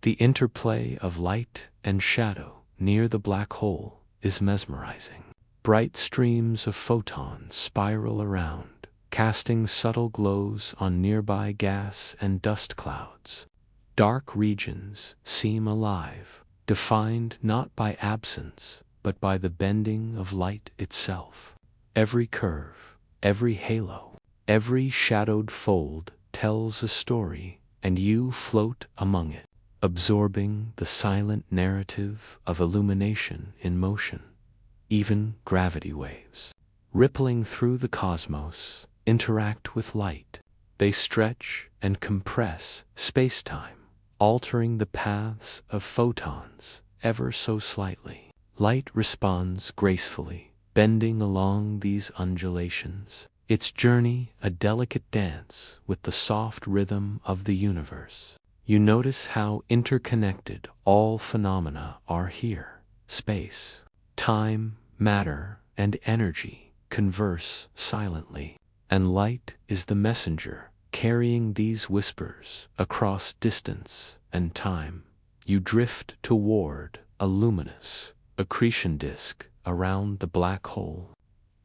The interplay of light and shadow near the black hole is mesmerizing. Bright streams of photons spiral around, casting subtle glows on nearby gas and dust clouds. Dark regions seem alive, defined not by absence, but by the bending of light itself. Every curve, every halo, every shadowed fold tells a story, and you float among it, absorbing the silent narrative of illumination in motion. Even gravity waves, rippling through the cosmos, interact with light. They stretch and compress space-time, altering the paths of photons ever so slightly. Light responds gracefully, bending along these undulations, its journey a delicate dance with the soft rhythm of the universe. You notice how interconnected all phenomena are here. Space, time, matter, and energy converse silently, and light is the messenger, carrying these whispers across distance and time. You drift toward a luminous accretion disk around the black hole,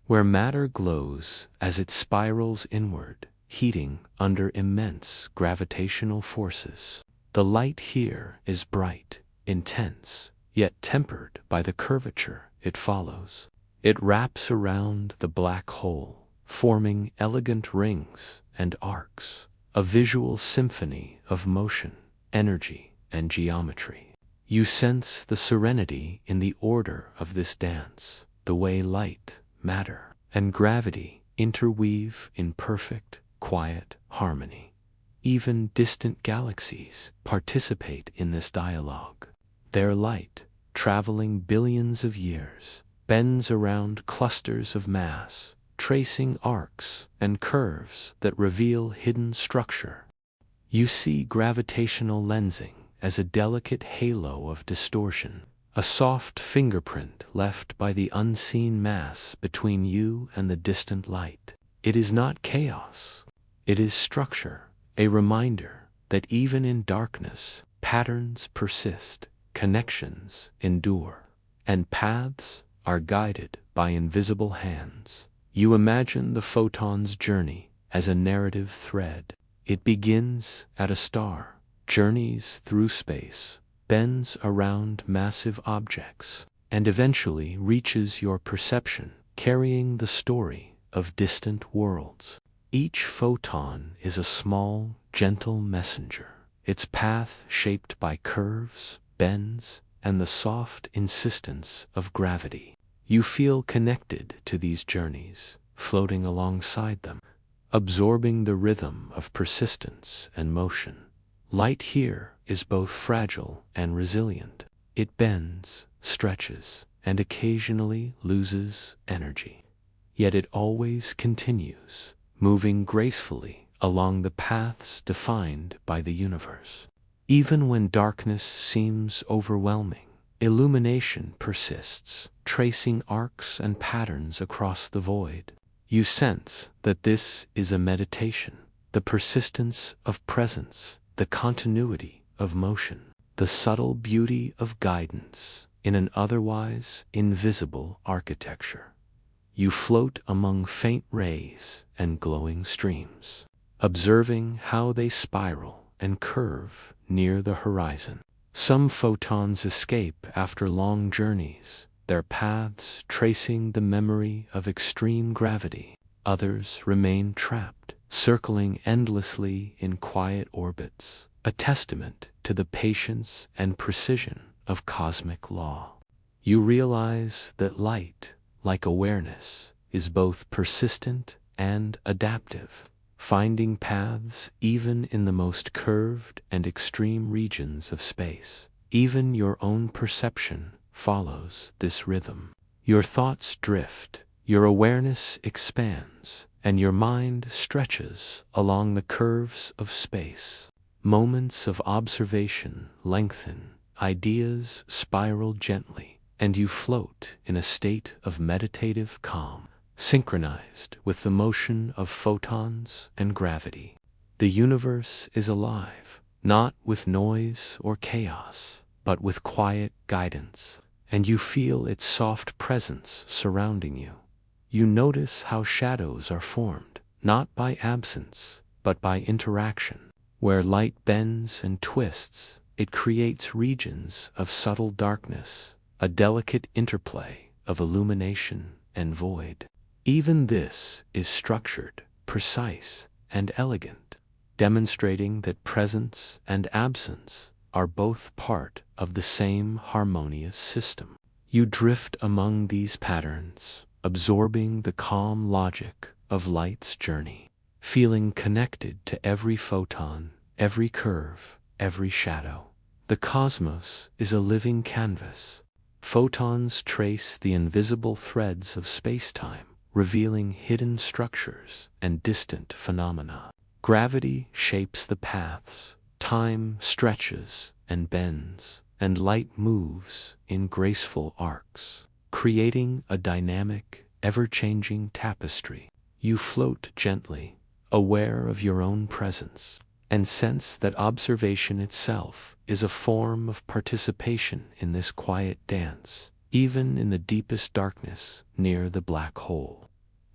where matter glows as it spirals inward, heating under immense gravitational forces. The light here is bright, intense, yet tempered by the curvature it follows. It wraps around the black hole, forming elegant rings and arcs, a visual symphony of motion, energy, and geometry. You sense the serenity in the order of this dance, the way light, matter, and gravity interweave in perfect, quiet harmony. Even distant galaxies participate in this dialogue. Their light, traveling billions of years, bends around clusters of mass, tracing arcs and curves that reveal hidden structure. You see gravitational lensing as a delicate halo of distortion, a soft fingerprint left by the unseen mass between you and the distant light. It is not chaos. It is structure, a reminder that even in darkness, patterns persist, connections endure, and paths are guided by invisible hands. You imagine the photon's journey as a narrative thread. It begins at a star, journeys through space, bends around massive objects, and eventually reaches your perception, carrying the story of distant worlds. Each photon is a small, gentle messenger, its path shaped by curves, bends, and the soft insistence of gravity. You feel connected to these journeys, floating alongside them, absorbing the rhythm of persistence and motion. Light here is both fragile and resilient. It bends, stretches, and occasionally loses energy. Yet it always continues, moving gracefully along the paths defined by the universe. Even when darkness seems overwhelming, illumination persists, tracing arcs and patterns across the void. You sense that this is a meditation, the persistence of presence, the continuity of motion, the subtle beauty of guidance in an otherwise invisible architecture. You float among faint rays and glowing streams, observing how they spiral and curve near the horizon. Some photons escape after long journeys, their paths tracing the memory of extreme gravity. Others remain trapped, circling endlessly in quiet orbits, a testament to the patience and precision of cosmic law. You realize that light, like awareness, is both persistent and adaptive, finding paths even in the most curved and extreme regions of space. Even your own perception follows this rhythm. Your thoughts drift, your awareness expands, and your mind stretches along the curves of space. Moments of observation lengthen, ideas spiral gently, and you float in a state of meditative calm, synchronized with the motion of photons and gravity. The universe is alive, not with noise or chaos, but with quiet guidance, and you feel its soft presence surrounding you. You notice how shadows are formed, not by absence, but by interaction. Where light bends and twists, it creates regions of subtle darkness, a delicate interplay of illumination and void. Even this is structured, precise, and elegant, demonstrating that presence and absence are both part of the same harmonious system. You drift among these patterns, absorbing the calm logic of light's journey, feeling connected to every photon, every curve, every shadow. The cosmos is a living canvas. Photons trace the invisible threads of space-time, revealing hidden structures and distant phenomena. Gravity shapes the paths, time stretches and bends, and light moves in graceful arcs, creating a dynamic, ever-changing tapestry. You float gently, aware of your own presence, and sense that observation itself is a form of participation in this quiet dance, even in the deepest darkness near the black hole.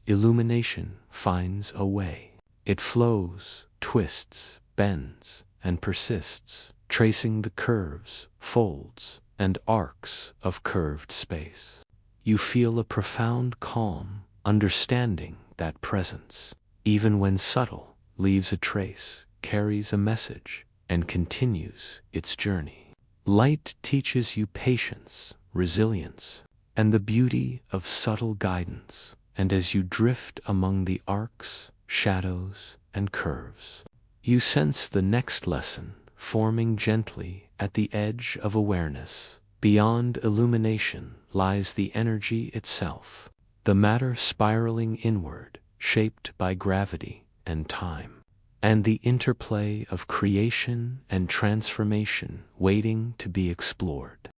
Illumination finds a way. It flows, twists, bends, and persists, tracing the curves, folds, and arcs of curved space. You feel a profound calm, understanding that presence, even when subtle, leaves a trace, carries a message, and continues its journey. Light teaches you patience, resilience, and the beauty of subtle guidance, and as you drift among the arcs, shadows, and curves, you sense the next lesson forming gently at the edge of awareness. Beyond illumination lies the energy itself, the matter spiraling inward, shaped by gravity and time, and the interplay of creation and transformation waiting to be explored.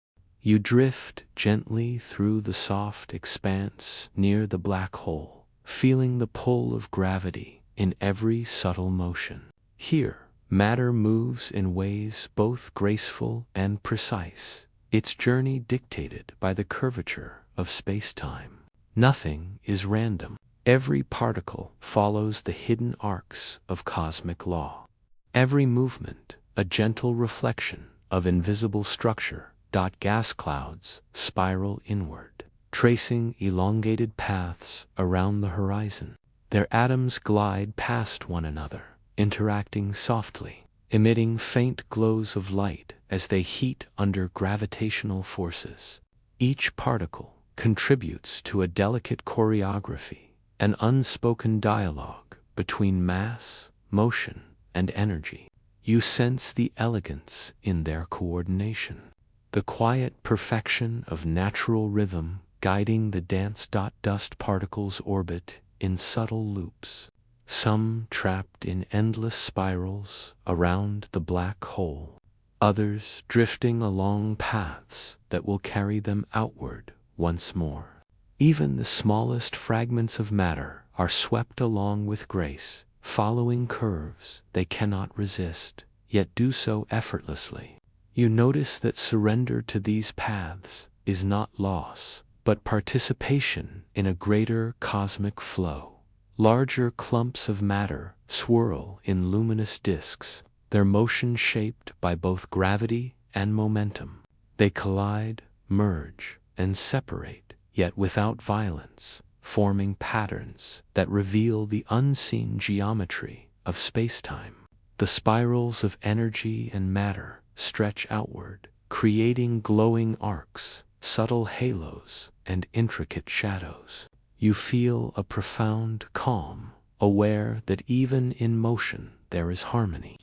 You drift gently through the soft expanse near the black hole, feeling the pull of gravity in every subtle motion. Here, matter moves in ways both graceful and precise, its journey dictated by the curvature of space-time. Nothing is random. Every particle follows the hidden arcs of cosmic law. Every movement, a gentle reflection of invisible structure. Gas clouds spiral inward, tracing elongated paths around the horizon. Their atoms glide past one another, interacting softly, emitting faint glows of light as they heat under gravitational forces. Each particle contributes to a delicate choreography, an unspoken dialogue between mass, motion, and energy. You sense the elegance in their coordination, the quiet perfection of natural rhythm guiding the dance. Dust particles orbit in subtle loops, some trapped in endless spirals around the black hole, others drifting along paths that will carry them outward once more. Even the smallest fragments of matter are swept along with grace, following curves they cannot resist, yet do so effortlessly. You notice that surrender to these paths is not loss, but participation in a greater cosmic flow. Larger clumps of matter swirl in luminous disks, their motion shaped by both gravity and momentum. They collide, merge, and separate, yet without violence, forming patterns that reveal the unseen geometry of spacetime. The spirals of energy and matter stretch outward, creating glowing arcs, subtle halos, and intricate shadows. You feel a profound calm, aware that even in motion there is harmony,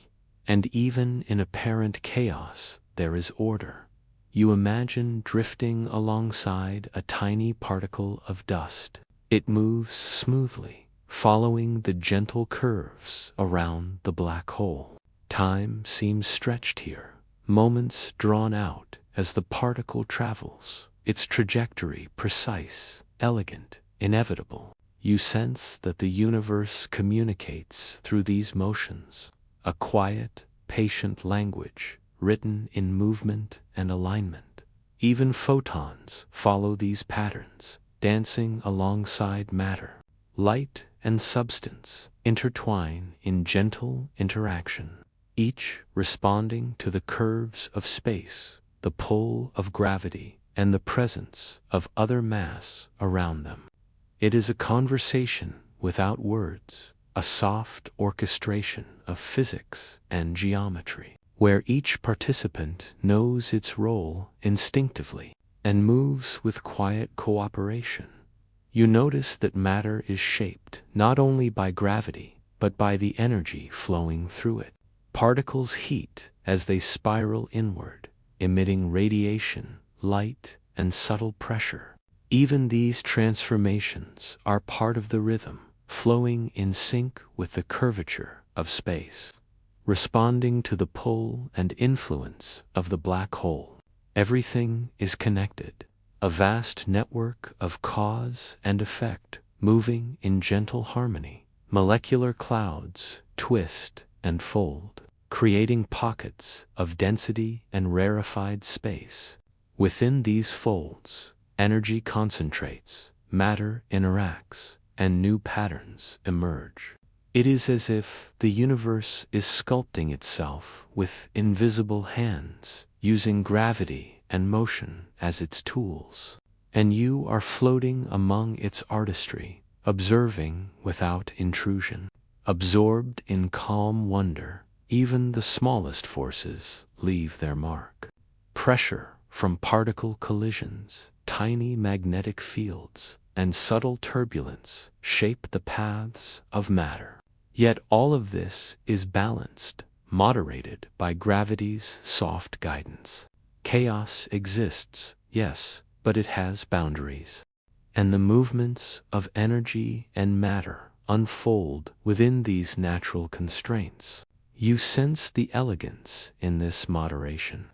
and even in apparent chaos there is order. You imagine drifting alongside a tiny particle of dust. It moves smoothly, following the gentle curves around the black hole. Time seems stretched here, moments drawn out as the particle travels, its trajectory precise, elegant, inevitable. You sense that the universe communicates through these motions, a quiet, patient language written in movement and alignment. Even photons follow these patterns, dancing alongside matter. Light and substance intertwine in gentle interaction, each responding to the curves of space, the pull of gravity, and the presence of other mass around them. It is a conversation without words, a soft orchestration of physics and geometry, where each participant knows its role instinctively and moves with quiet cooperation. You notice that matter is shaped not only by gravity, but by the energy flowing through it. Particles heat as they spiral inward, emitting radiation, light, and subtle pressure. Even these transformations are part of the rhythm, flowing in sync with the curvature of space, responding to the pull and influence of the black hole. Everything is connected, a vast network of cause and effect moving in gentle harmony. Molecular clouds twist and fold, creating pockets of density and rarefied space. Within these folds, energy concentrates, matter interacts, and new patterns emerge. It is as if the universe is sculpting itself with invisible hands, using gravity and motion as its tools. And you are floating among its artistry, observing without intrusion. Absorbed in calm wonder, even the smallest forces leave their mark. Pressure from particle collisions, tiny magnetic fields, and subtle turbulence shape the paths of matter. Yet all of this is balanced, moderated by gravity's soft guidance. Chaos exists, yes, but it has boundaries. And the movements of energy and matter unfold within these natural constraints. You sense the elegance in this moderation,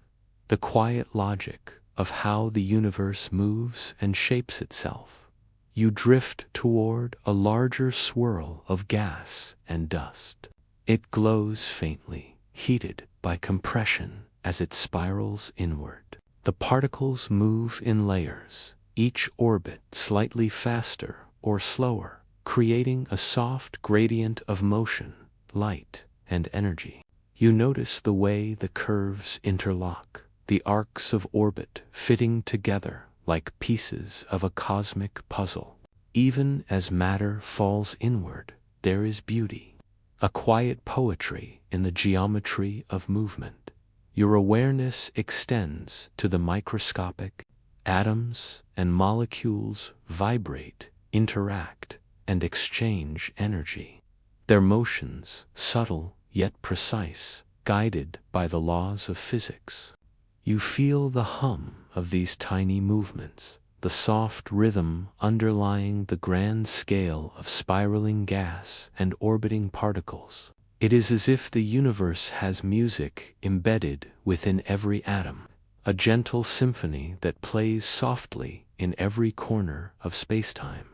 the quiet logic of how the universe moves and shapes itself. You drift toward a larger swirl of gas and dust. It glows faintly, heated by compression as it spirals inward. The particles move in layers, each orbit slightly faster or slower, creating a soft gradient of motion, light, and energy. You notice the way the curves interlock, the arcs of orbit fitting together like pieces of a cosmic puzzle. Even as matter falls inward, there is beauty, a quiet poetry in the geometry of movement. your awareness extends to the microscopic. Atoms and molecules vibrate, interact, and exchange energy. Their motions, subtle yet precise, guided by the laws of physics. You feel the hum of these tiny movements, the soft rhythm underlying the grand scale of spiraling gas and orbiting particles. It is as if the universe has music embedded within every atom, a gentle symphony that plays softly in every corner of spacetime.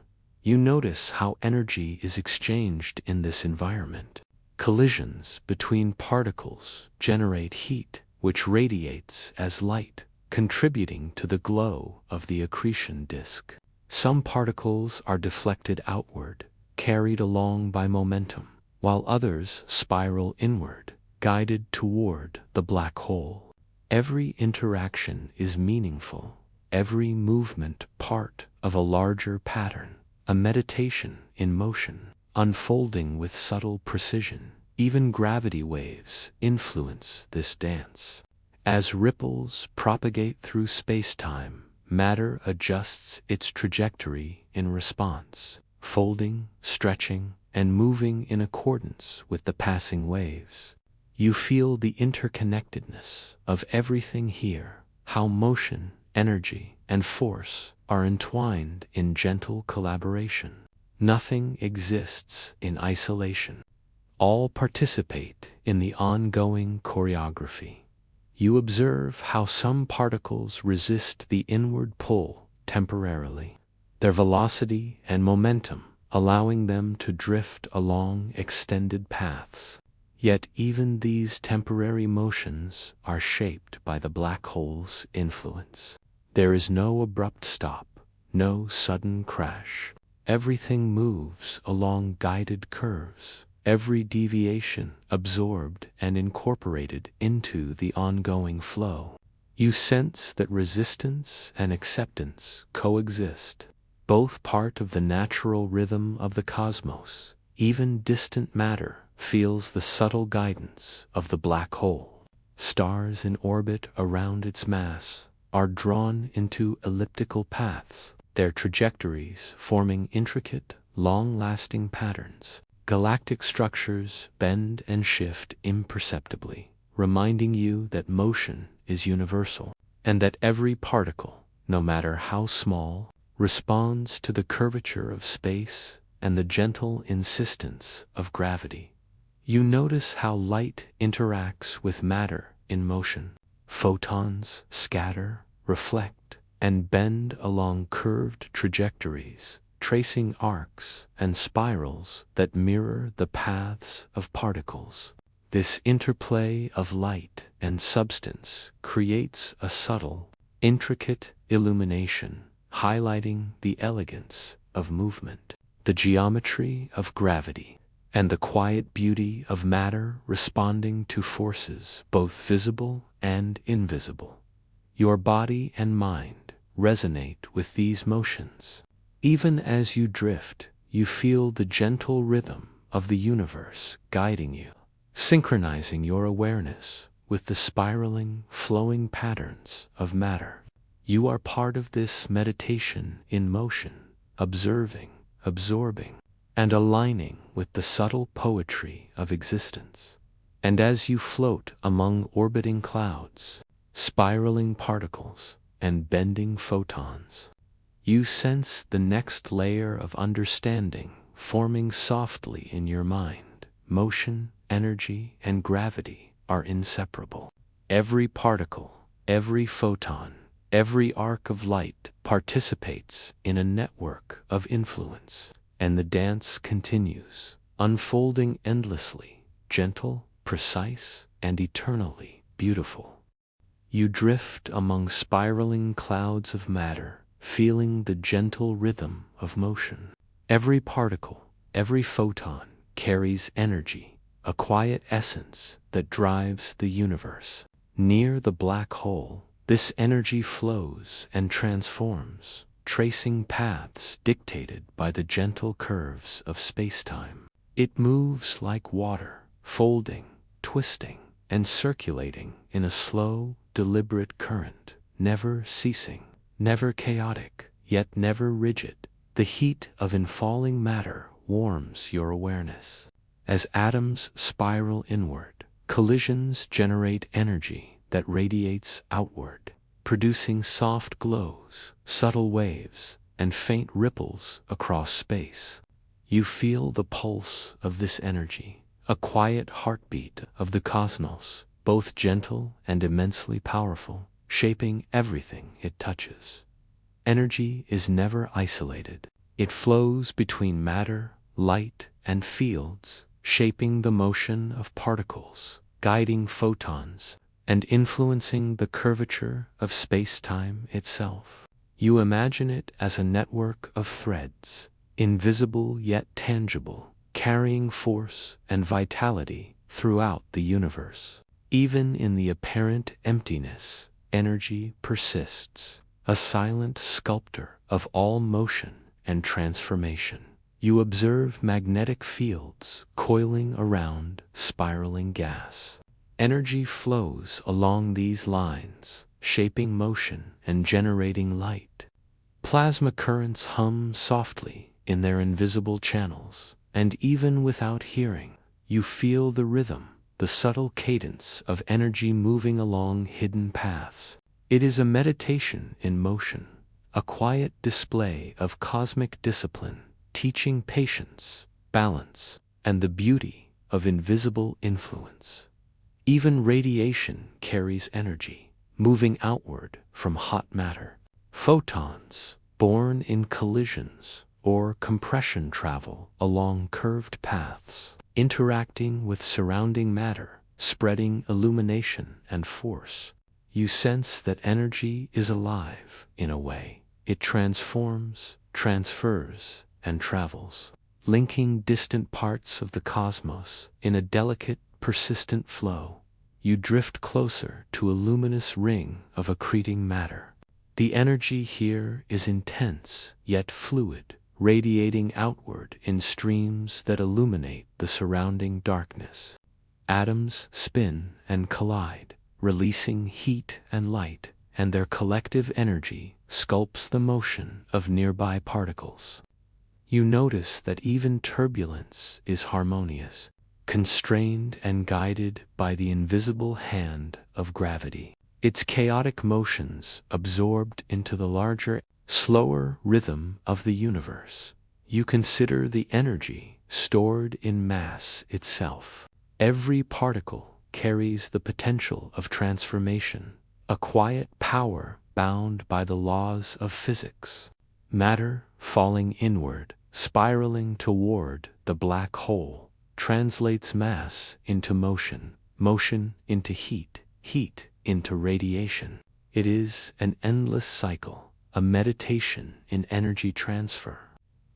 You notice how energy is exchanged in this environment. Collisions between particles generate heat, which radiates as light, contributing to the glow of the accretion disk. Some particles are deflected outward, carried along by momentum, while others spiral inward, guided toward the black hole. Every interaction is meaningful, every movement part of a larger pattern, a meditation in motion, unfolding with subtle precision. Even gravity waves influence this dance. As ripples propagate through space-time, matter adjusts its trajectory in response, folding, stretching, and moving in accordance with the passing waves. You feel the interconnectedness of everything here, how motion, energy, and force are entwined in gentle collaboration. Nothing exists in isolation. All participate in the ongoing choreography. You observe how some particles resist the inward pull temporarily, their velocity and momentum allowing them to drift along extended paths. Yet even these temporary motions are shaped by the black hole's influence. There is no abrupt stop, no sudden crash. Everything moves along guided curves, every deviation absorbed and incorporated into the ongoing flow. You sense that resistance and acceptance coexist, both part of the natural rhythm of the cosmos. Even distant matter feels the subtle guidance of the black hole. Stars in orbit around its mass are drawn into elliptical paths, their trajectories forming intricate, long-lasting patterns. Galactic structures bend and shift imperceptibly, reminding you that motion is universal, and that every particle, no matter how small, responds to the curvature of space and the gentle insistence of gravity. You notice how light interacts with matter in motion. Photons scatter, reflect, and bend along curved trajectories, tracing arcs and spirals that mirror the paths of particles. This interplay of light and substance creates a subtle, intricate illumination, highlighting the elegance of movement, the geometry of gravity, and the quiet beauty of matter responding to forces both visible and invisible. Your body and mind resonate with these motions. Even as you drift, you feel the gentle rhythm of the universe guiding you, synchronizing your awareness with the spiraling, flowing patterns of matter. You are part of this meditation in motion, observing, absorbing, and aligning with the subtle poetry of existence. And as you float among orbiting clouds, spiraling particles, and bending photons, you sense the next layer of understanding forming softly in your mind. Motion, energy, and gravity are inseparable. Every particle, every photon, every arc of light participates in a network of influence, and the dance continues, unfolding endlessly, gentle, precise, and eternally beautiful. You drift among spiraling clouds of matter, feeling the gentle rhythm of motion. Every particle, every photon carries energy, a quiet essence that drives the universe. Near the black hole, this energy flows and transforms, tracing paths dictated by the gentle curves of spacetime. It moves like water, folding, twisting, and circulating in a slow, deliberate current, never ceasing, never chaotic, yet never rigid. The heat of infalling matter warms your awareness. As atoms spiral inward, collisions generate energy that radiates outward, producing soft glows, subtle waves, and faint ripples across space. You feel the pulse of this energy, a quiet heartbeat of the cosmos, both gentle and immensely powerful, shaping everything it touches. Energy is never isolated. It flows between matter, light, and fields, shaping the motion of particles, guiding photons, and influencing the curvature of space-time itself. You imagine it as a network of threads, invisible yet tangible, carrying force and vitality throughout the universe. Even in the apparent emptiness, energy persists, a silent sculptor of all motion and transformation. You observe magnetic fields coiling around spiraling gas. Energy flows along these lines, shaping motion and generating light. Plasma currents hum softly in their invisible channels, and even without hearing, you feel the rhythm, the subtle cadence of energy moving along hidden paths. It is a meditation in motion, a quiet display of cosmic discipline, teaching patience, balance, and the beauty of invisible influence. Even radiation carries energy, moving outward from hot matter. Photons, born in collisions or compression, travel along curved paths, interacting with surrounding matter, spreading illumination and force. You sense that energy is alive in a way. It transforms, transfers, and travels, linking distant parts of the cosmos in a delicate, persistent flow. You drift closer to a luminous ring of accreting matter. The energy here is intense, yet fluid, radiating outward in streams that illuminate the surrounding darkness. Atoms spin and collide, releasing heat and light, and their collective energy sculpts the motion of nearby particles. You notice that even turbulence is harmonious, constrained and guided by the invisible hand of gravity. Its chaotic motions absorbed into the larger, slower rhythm of the universe. You consider the energy stored in mass itself. Every particle carries the potential of transformation, a quiet power bound by the laws of physics. Matter, falling inward, spiraling toward the black hole, translates mass into motion, motion into heat, heat into radiation. It is an endless cycle, a meditation in energy transfer.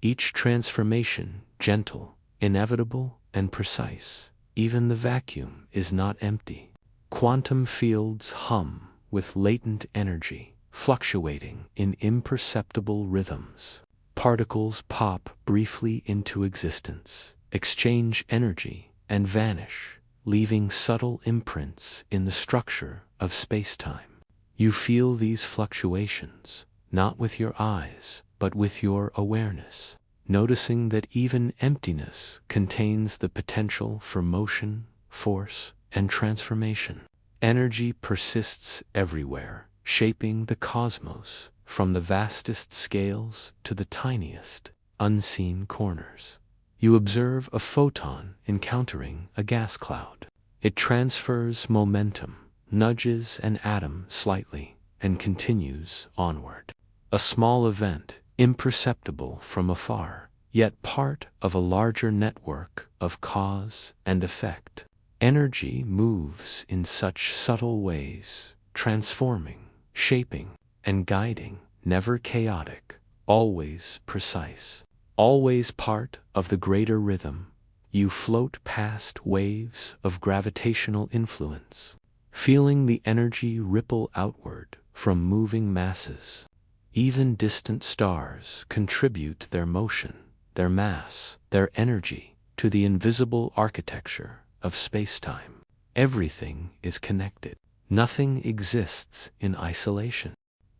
Each transformation gentle, inevitable, and precise. Even the vacuum is not empty. Quantum fields hum with latent energy, fluctuating in imperceptible rhythms. Particles pop briefly into existence, exchange energy, and vanish, leaving subtle imprints in the structure of space-time. You feel these fluctuations, not with your eyes, but with your awareness, noticing that even emptiness contains the potential for motion, force, and transformation. Energy persists everywhere, shaping the cosmos, from the vastest scales to the tiniest, unseen corners. You observe a photon encountering a gas cloud. It transfers momentum, nudges an atom slightly, and continues onward. A small event, imperceptible from afar, yet part of a larger network of cause and effect. Energy moves in such subtle ways, transforming, shaping, and guiding, never chaotic, always precise, always part of the greater rhythm. You float past waves of gravitational influence, feeling the energy ripple outward from moving masses. Even distant stars contribute their motion, their mass, their energy to the invisible architecture of space-time. Everything is connected. Nothing exists in isolation.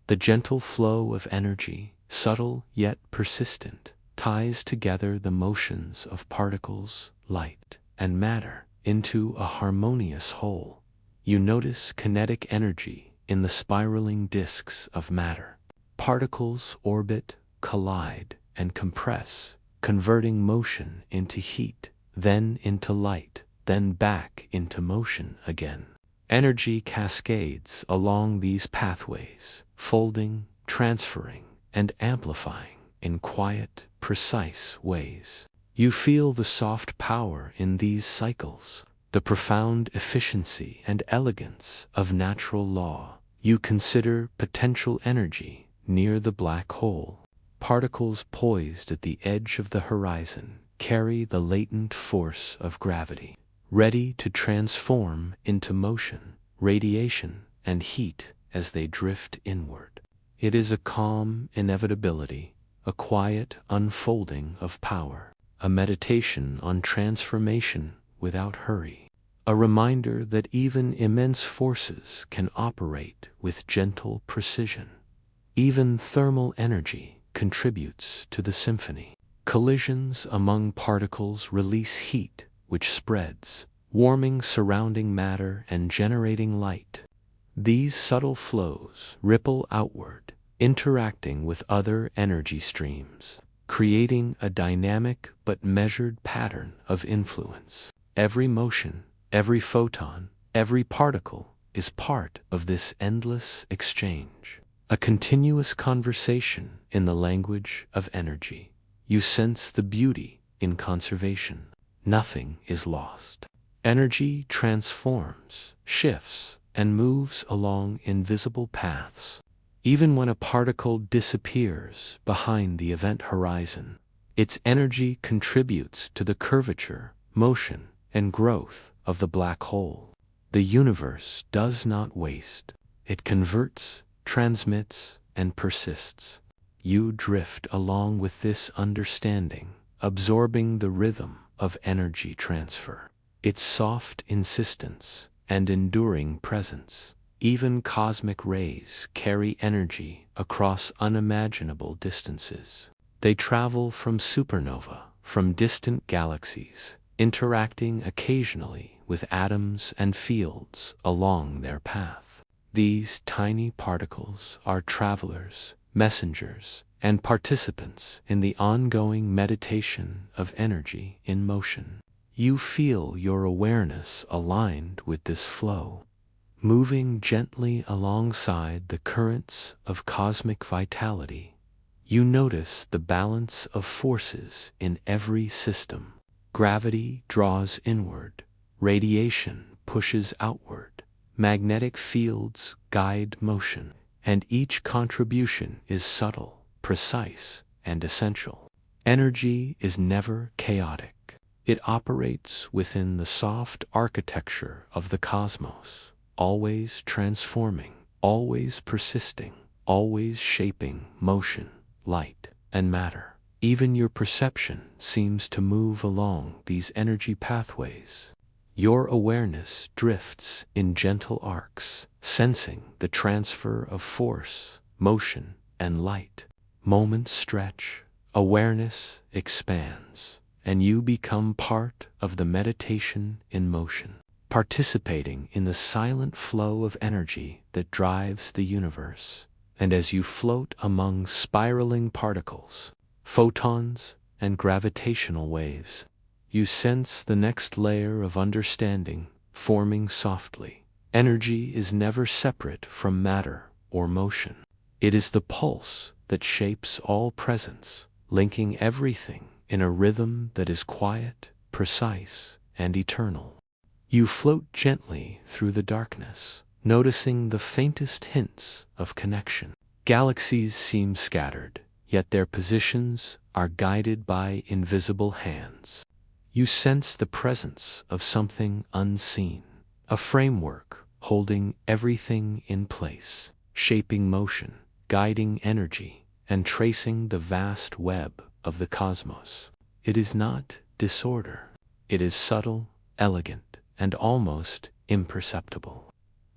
The gentle flow of energy, subtle yet persistent, ties together the motions of particles, light, and matter into a harmonious whole. You notice kinetic energy in the spiraling disks of matter. Particles orbit, collide, and compress, converting motion into heat, then into light, then back into motion again. Energy cascades along these pathways, folding, transferring, and amplifying in quiet, precise ways. You feel the soft power in these cycles, the profound efficiency and elegance of natural law. You consider potential energy near the black hole. Particles poised at the edge of the horizon carry the latent force of gravity, ready to transform into motion, radiation, and heat as they drift inward. It is a calm inevitability, a quiet unfolding of power, a meditation on transformation without hurry, a reminder that even immense forces can operate with gentle precision. Even thermal energy contributes to the symphony. Collisions among particles release heat, which spreads, warming surrounding matter and generating light. These subtle flows ripple outward, interacting with other energy streams, creating a dynamic but measured pattern of influence. Every motion, every photon, every particle is part of this endless exchange, a continuous conversation in the language of energy. You sense the beauty in conservation. Nothing is lost. Energy transforms, shifts, and moves along invisible paths. Even when a particle disappears behind the event horizon, its energy contributes to the curvature, motion, and growth of the black hole. The universe does not waste. It converts, transmits, and persists. You drift along with this understanding, absorbing the rhythm of energy transfer, its soft insistence and enduring presence. Even cosmic rays carry energy across unimaginable distances. They travel from supernova, from distant galaxies, interacting occasionally with atoms and fields along their path. These tiny particles are travelers, messengers, and participants in the ongoing meditation of energy in motion. You feel your awareness aligned with this flow, moving gently alongside the currents of cosmic vitality. You notice the balance of forces in every system. Gravity draws inward, radiation pushes outward, magnetic fields guide motion, and each contribution is subtle, precise, and essential. Energy is never chaotic. It operates within the soft architecture of the cosmos, always transforming, always persisting, always shaping motion, light, and matter. Even your perception seems to move along these energy pathways. Your awareness drifts in gentle arcs, sensing the transfer of force, motion, and light. Moments stretch, awareness expands, and you become part of the meditation in motion, participating in the silent flow of energy that drives the universe. And as you float among spiraling particles, photons, and gravitational waves, you sense the next layer of understanding forming softly. Energy is never separate from matter or motion. It is the pulse that shapes all presence, linking everything in a rhythm that is quiet, precise, and eternal. You float gently through the darkness, noticing the faintest hints of connection. Galaxies seem scattered, yet their positions are guided by invisible hands. You sense the presence of something unseen, a framework holding everything in place, shaping motion, guiding energy, and tracing the vast web of the cosmos. It is not disorder. It is subtle, elegant, and almost imperceptible.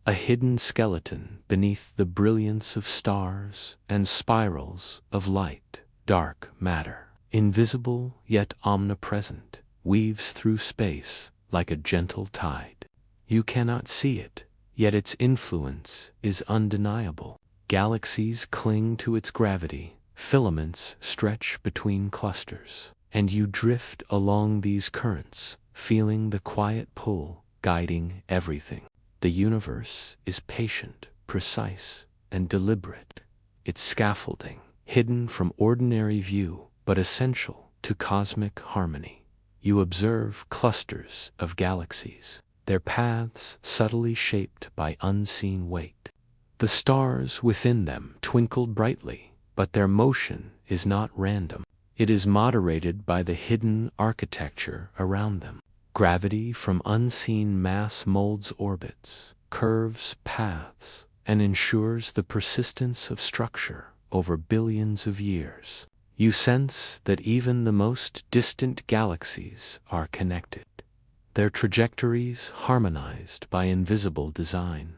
A hidden skeleton beneath the brilliance of stars and spirals of light. Dark matter, invisible yet omnipresent, weaves through space like a gentle tide. You cannot see it, yet its influence is undeniable. Galaxies cling to its gravity, filaments stretch between clusters, and you drift along these currents, feeling the quiet pull guiding everything. The universe is patient, precise, and deliberate. Its scaffolding, hidden from ordinary view, but essential to cosmic harmony. You observe clusters of galaxies, their paths subtly shaped by unseen weight. The stars within them twinkle brightly, but their motion is not random. It is moderated by the hidden architecture around them. Gravity from unseen mass molds orbits, curves paths, and ensures the persistence of structure over billions of years. You sense that even the most distant galaxies are connected, their trajectories harmonized by invisible design.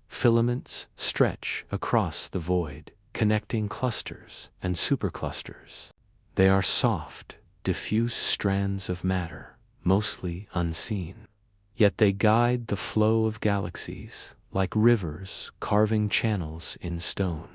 Filaments stretch across the void, connecting clusters and superclusters. They are soft, diffuse strands of matter, mostly unseen. Yet they guide the flow of galaxies, like rivers carving channels in stone.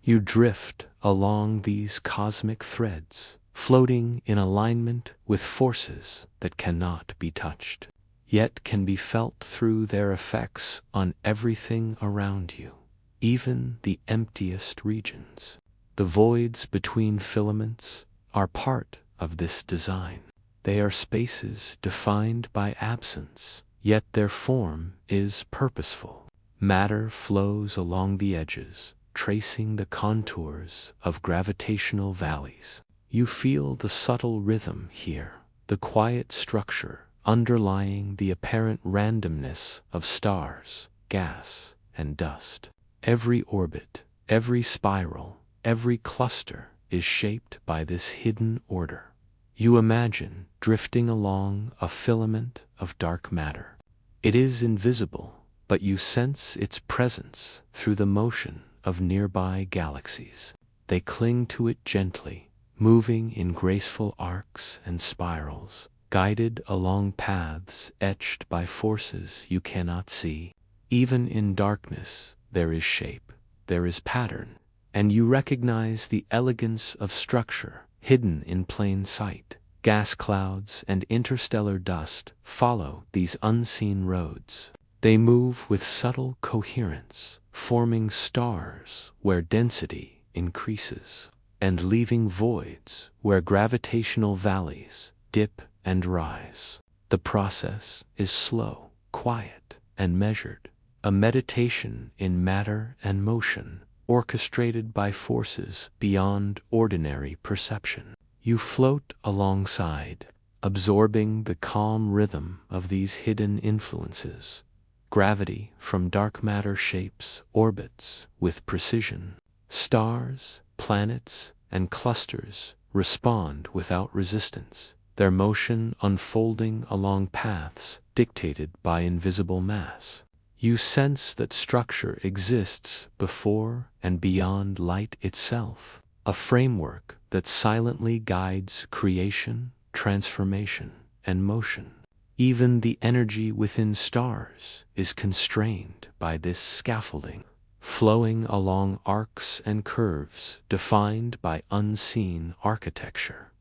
You drift along these cosmic threads, floating in alignment with forces that cannot be touched, yet can be felt through their effects on everything around you, even the emptiest regions. The voids between filaments are part of this design. They are spaces defined by absence, yet their form is purposeful. Matter flows along the edges, tracing the contours of gravitational valleys. You feel the subtle rhythm here, the quiet structure underlying the apparent randomness of stars, gas, and dust. Every orbit, every spiral, every cluster is shaped by this hidden order. You imagine drifting along a filament of dark matter. It is invisible, but you sense its presence through the motion of nearby galaxies. They cling to it gently, moving in graceful arcs and spirals, guided along paths etched by forces you cannot see. Even in darkness, there is shape, there is pattern, and you recognize the elegance of structure hidden in plain sight. Gas clouds and interstellar dust follow these unseen roads. They move with subtle coherence, forming stars where density increases, and leaving voids where gravitational valleys dip and rise. The process is slow, quiet, and measured, a meditation in matter and motion, orchestrated by forces beyond ordinary perception. You float alongside, absorbing the calm rhythm of these hidden influences. Gravity from dark matter shapes orbits with precision. Stars, planets, and clusters respond without resistance, their motion unfolding along paths dictated by invisible mass. You sense that structure exists before and beyond light itself, a framework that silently guides creation, transformation, and motion. Even the energy within stars is constrained by this scaffolding, flowing along arcs and curves defined by unseen architecture.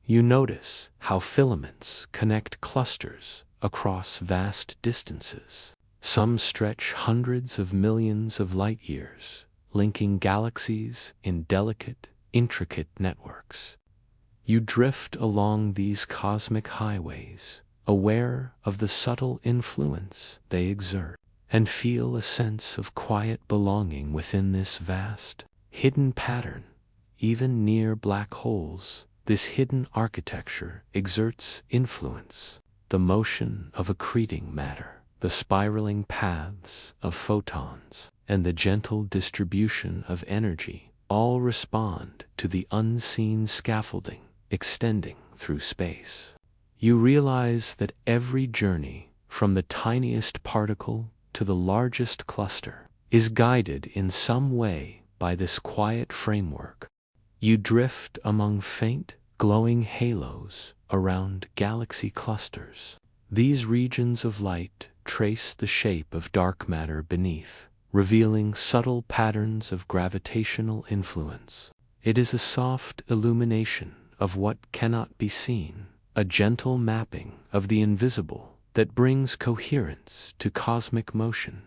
You notice how filaments connect clusters across vast distances. Some stretch hundreds of millions of light years, linking galaxies in delicate, intricate networks. You drift along these cosmic highways, aware of the subtle influence they exert, and feel a sense of quiet belonging within this vast, hidden pattern. Even near black holes, this hidden architecture exerts influence. The motion of accreting matter, the spiraling paths of photons, and the gentle distribution of energy all respond to the unseen scaffolding extending through space. You realize that every journey, from the tiniest particle to the largest cluster, is guided in some way by this quiet framework. You drift among faint, glowing halos around galaxy clusters. These regions of light trace the shape of dark matter beneath, revealing subtle patterns of gravitational influence. It is a soft illumination of what cannot be seen, a gentle mapping of the invisible that brings coherence to cosmic motion.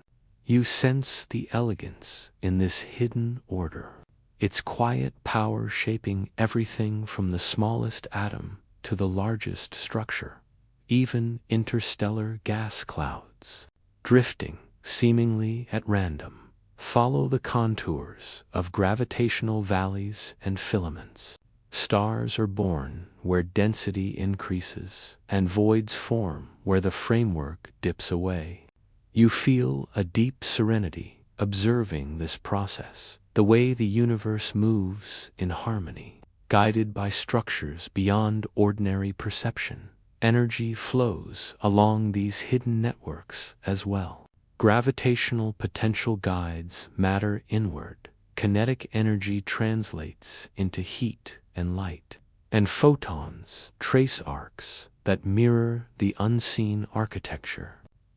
You sense the elegance in this hidden order, its quiet power shaping everything from the smallest atom to the largest structure. Even interstellar gas clouds, drifting seemingly at random, follow the contours of gravitational valleys and filaments. Stars are born where density increases, and voids form where the framework dips away. You feel a deep serenity observing this process, the way the universe moves in harmony, guided by structures beyond ordinary perception. Energy flows along these hidden networks as well. Gravitational potential guides matter inward. Kinetic energy translates into heat and light, and photons trace arcs that mirror the unseen architecture.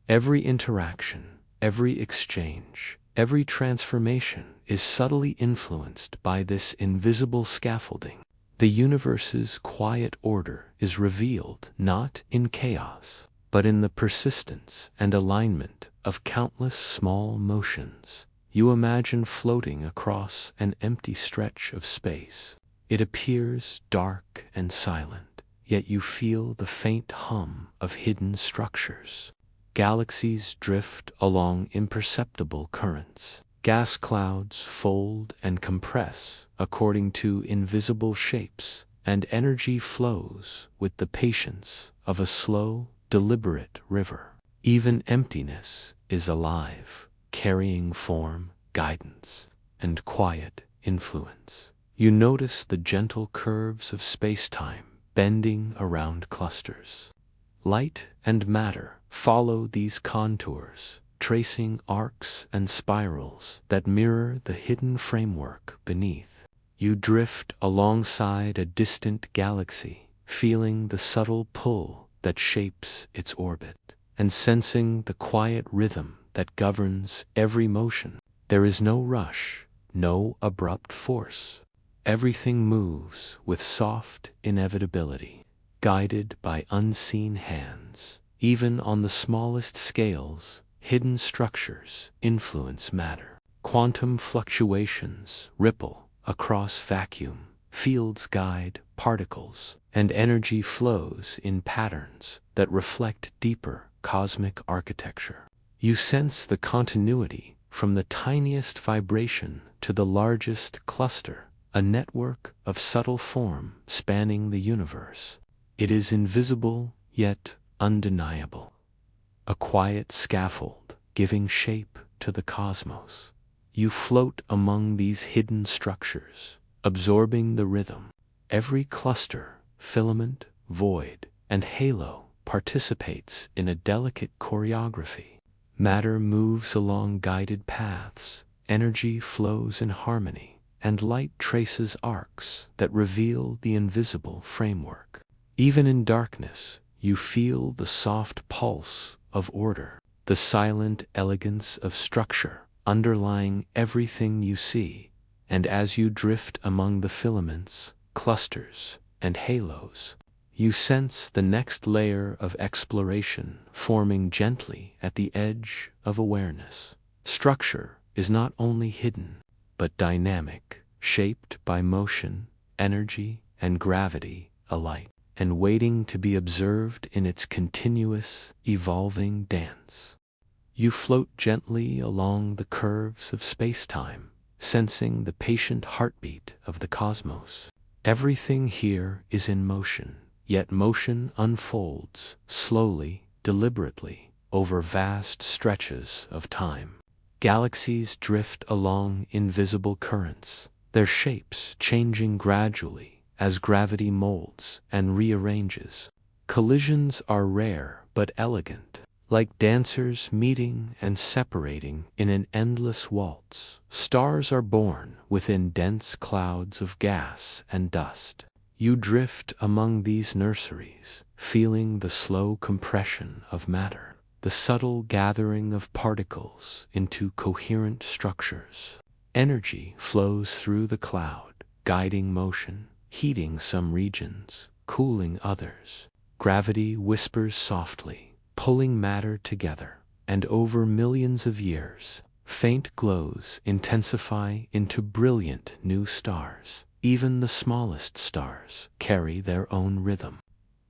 Every interaction, every exchange, every transformation is subtly influenced by this invisible scaffolding. The universe's quiet order is revealed not in chaos, but in the persistence and alignment of countless small motions. You imagine floating across an empty stretch of space. It appears dark and silent, yet you feel the faint hum of hidden structures. Galaxies drift along imperceptible currents. Gas clouds fold and compress according to invisible shapes, and energy flows with the patience of a slow, deliberate river. Even emptiness is alive, carrying form, guidance, and quiet influence. You notice the gentle curves of space-time bending around clusters. Light and matter follow these contours, tracing arcs and spirals that mirror the hidden framework beneath. You drift alongside a distant galaxy, feeling the subtle pull that shapes its orbit, and sensing the quiet rhythm that governs every motion. There is no rush, no abrupt force. Everything moves with soft inevitability, guided by unseen hands. Even on the smallest scales, hidden structures influence matter. Quantum fluctuations ripple across vacuum, fields guide particles, and energy flows in patterns that reflect deeper cosmic architecture. You sense the continuity from the tiniest vibration to the largest cluster, a network of subtle form spanning the universe. It is invisible yet undeniable, a quiet scaffold giving shape to the cosmos. You float among these hidden structures, absorbing the rhythm. Every cluster, filament, void, and halo participates in a delicate choreography. Matter moves along guided paths, energy flows in harmony, and light traces arcs that reveal the invisible framework. Even in darkness, you feel the soft pulse of order, the silent elegance of structure underlying everything you see. And as you drift among the filaments, clusters, and halos, you sense the next layer of exploration forming gently at the edge of awareness. Structure is not only hidden, but dynamic, shaped by motion, energy, and gravity alike, and waiting to be observed in its continuous, evolving dance. You float gently along the curves of space-time, sensing the patient heartbeat of the cosmos. Everything here is in motion, yet motion unfolds slowly, deliberately, over vast stretches of time. Galaxies drift along invisible currents, their shapes changing gradually as gravity molds and rearranges. Collisions are rare but elegant, Like dancers meeting and separating in an endless waltz, stars are born within dense clouds of gas and dust. You drift among these nurseries, feeling the slow compression of matter, the subtle gathering of particles into coherent structures. Energy flows through the cloud, guiding motion, heating some regions, cooling others. Gravity whispers softly, pulling matter together, and over millions of years, faint glows intensify into brilliant new stars. Even the smallest stars carry their own rhythm.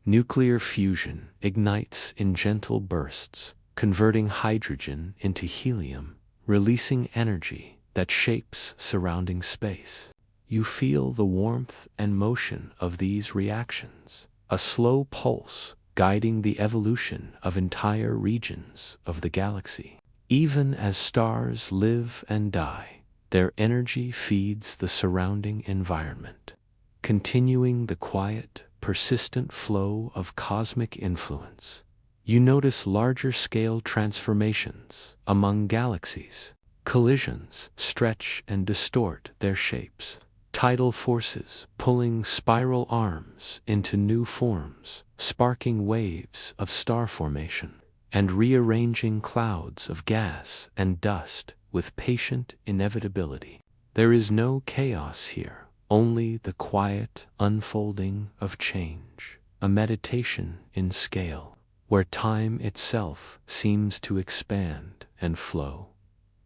Nuclear fusion ignites in gentle bursts, converting hydrogen into helium, releasing energy that shapes surrounding space. You feel the warmth and motion of these reactions, a slow pulse guiding the evolution of entire regions of the galaxy. Even as stars live and die, their energy feeds the surrounding environment, continuing the quiet, persistent flow of cosmic influence. You notice larger-scale transformations among galaxies. Collisions stretch and distort their shapes. Tidal forces pulling spiral arms into new forms, sparking waves of star formation, and rearranging clouds of gas and dust with patient inevitability. There is no chaos here, only the quiet unfolding of change, a meditation in scale, where time itself seems to expand and flow.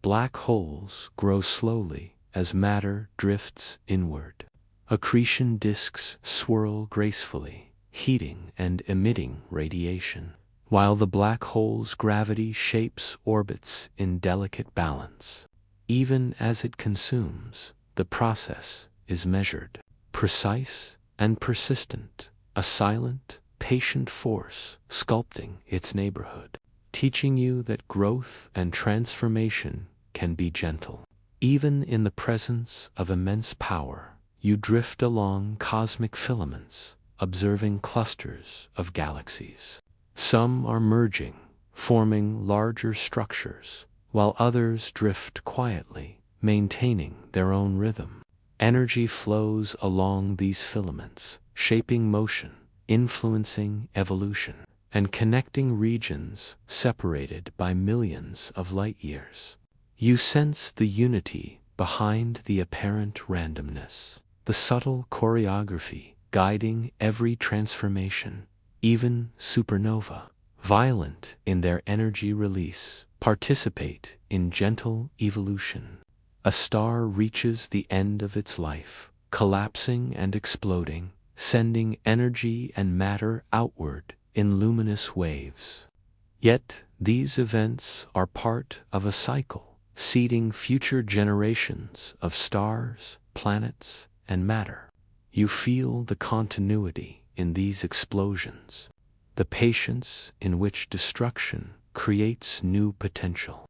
Black holes grow slowly as matter drifts inward. Accretion disks swirl gracefully, heating and emitting radiation, while the black hole's gravity shapes orbits in delicate balance. Even as it consumes, the process is measured, precise and persistent, a silent, patient force sculpting its neighborhood, teaching you that growth and transformation can be gentle. Even in the presence of immense power, you drift along cosmic filaments, observing clusters of galaxies. Some are merging, forming larger structures, while others drift quietly, maintaining their own rhythm. Energy flows along these filaments, shaping motion, influencing evolution, and connecting regions separated by millions of light years. You sense the unity behind the apparent randomness, the subtle choreography guiding every transformation. Even supernova, violent in their energy release, participate in gentle evolution. A star reaches the end of its life, collapsing and exploding, sending energy and matter outward in luminous waves. Yet these events are part of a cycle, seeding future generations of stars, planets, and matter. You feel the continuity in these explosions, the patience in which destruction creates new potential,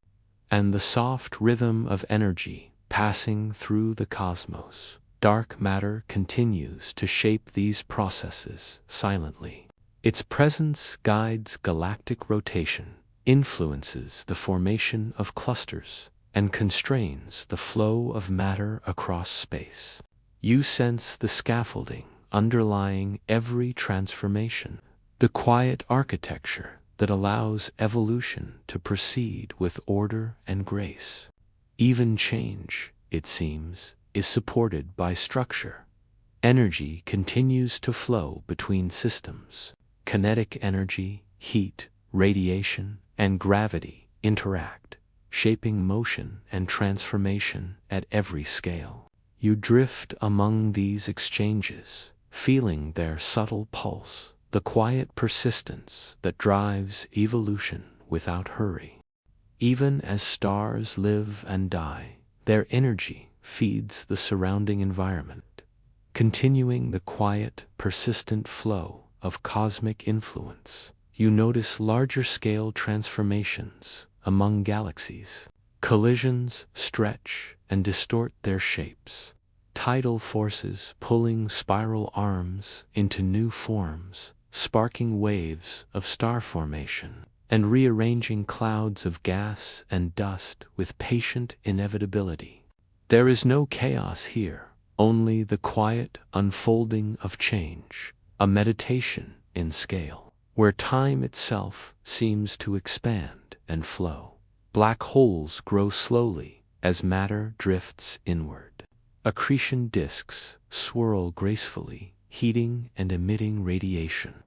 and the soft rhythm of energy passing through the cosmos. Dark matter continues to shape these processes silently. Its presence guides galactic rotation, influences the formation of clusters, and constrains the flow of matter across space. You sense the scaffolding underlying every transformation, the quiet architecture that allows evolution to proceed with order and grace. Even change, it seems, is supported by structure. Energy continues to flow between systems. Kinetic energy, heat, radiation, and gravity interact, shaping motion and transformation at every scale. You drift among these exchanges, feeling their subtle pulse, the quiet persistence that drives evolution without hurry. Even as stars live and die, their energy feeds the surrounding environment, continuing the quiet, persistent flow of cosmic influence. You notice larger-scale transformations among galaxies. Collisions stretch and distort their shapes. Tidal forces pulling spiral arms into new forms, sparking waves of star formation, and rearranging clouds of gas and dust with patient inevitability. There is no chaos here, only the quiet unfolding of change, a meditation in scale, where time itself seems to expand and flow. Black holes grow slowly as matter drifts inward. Accretion disks swirl gracefully, heating and emitting radiation,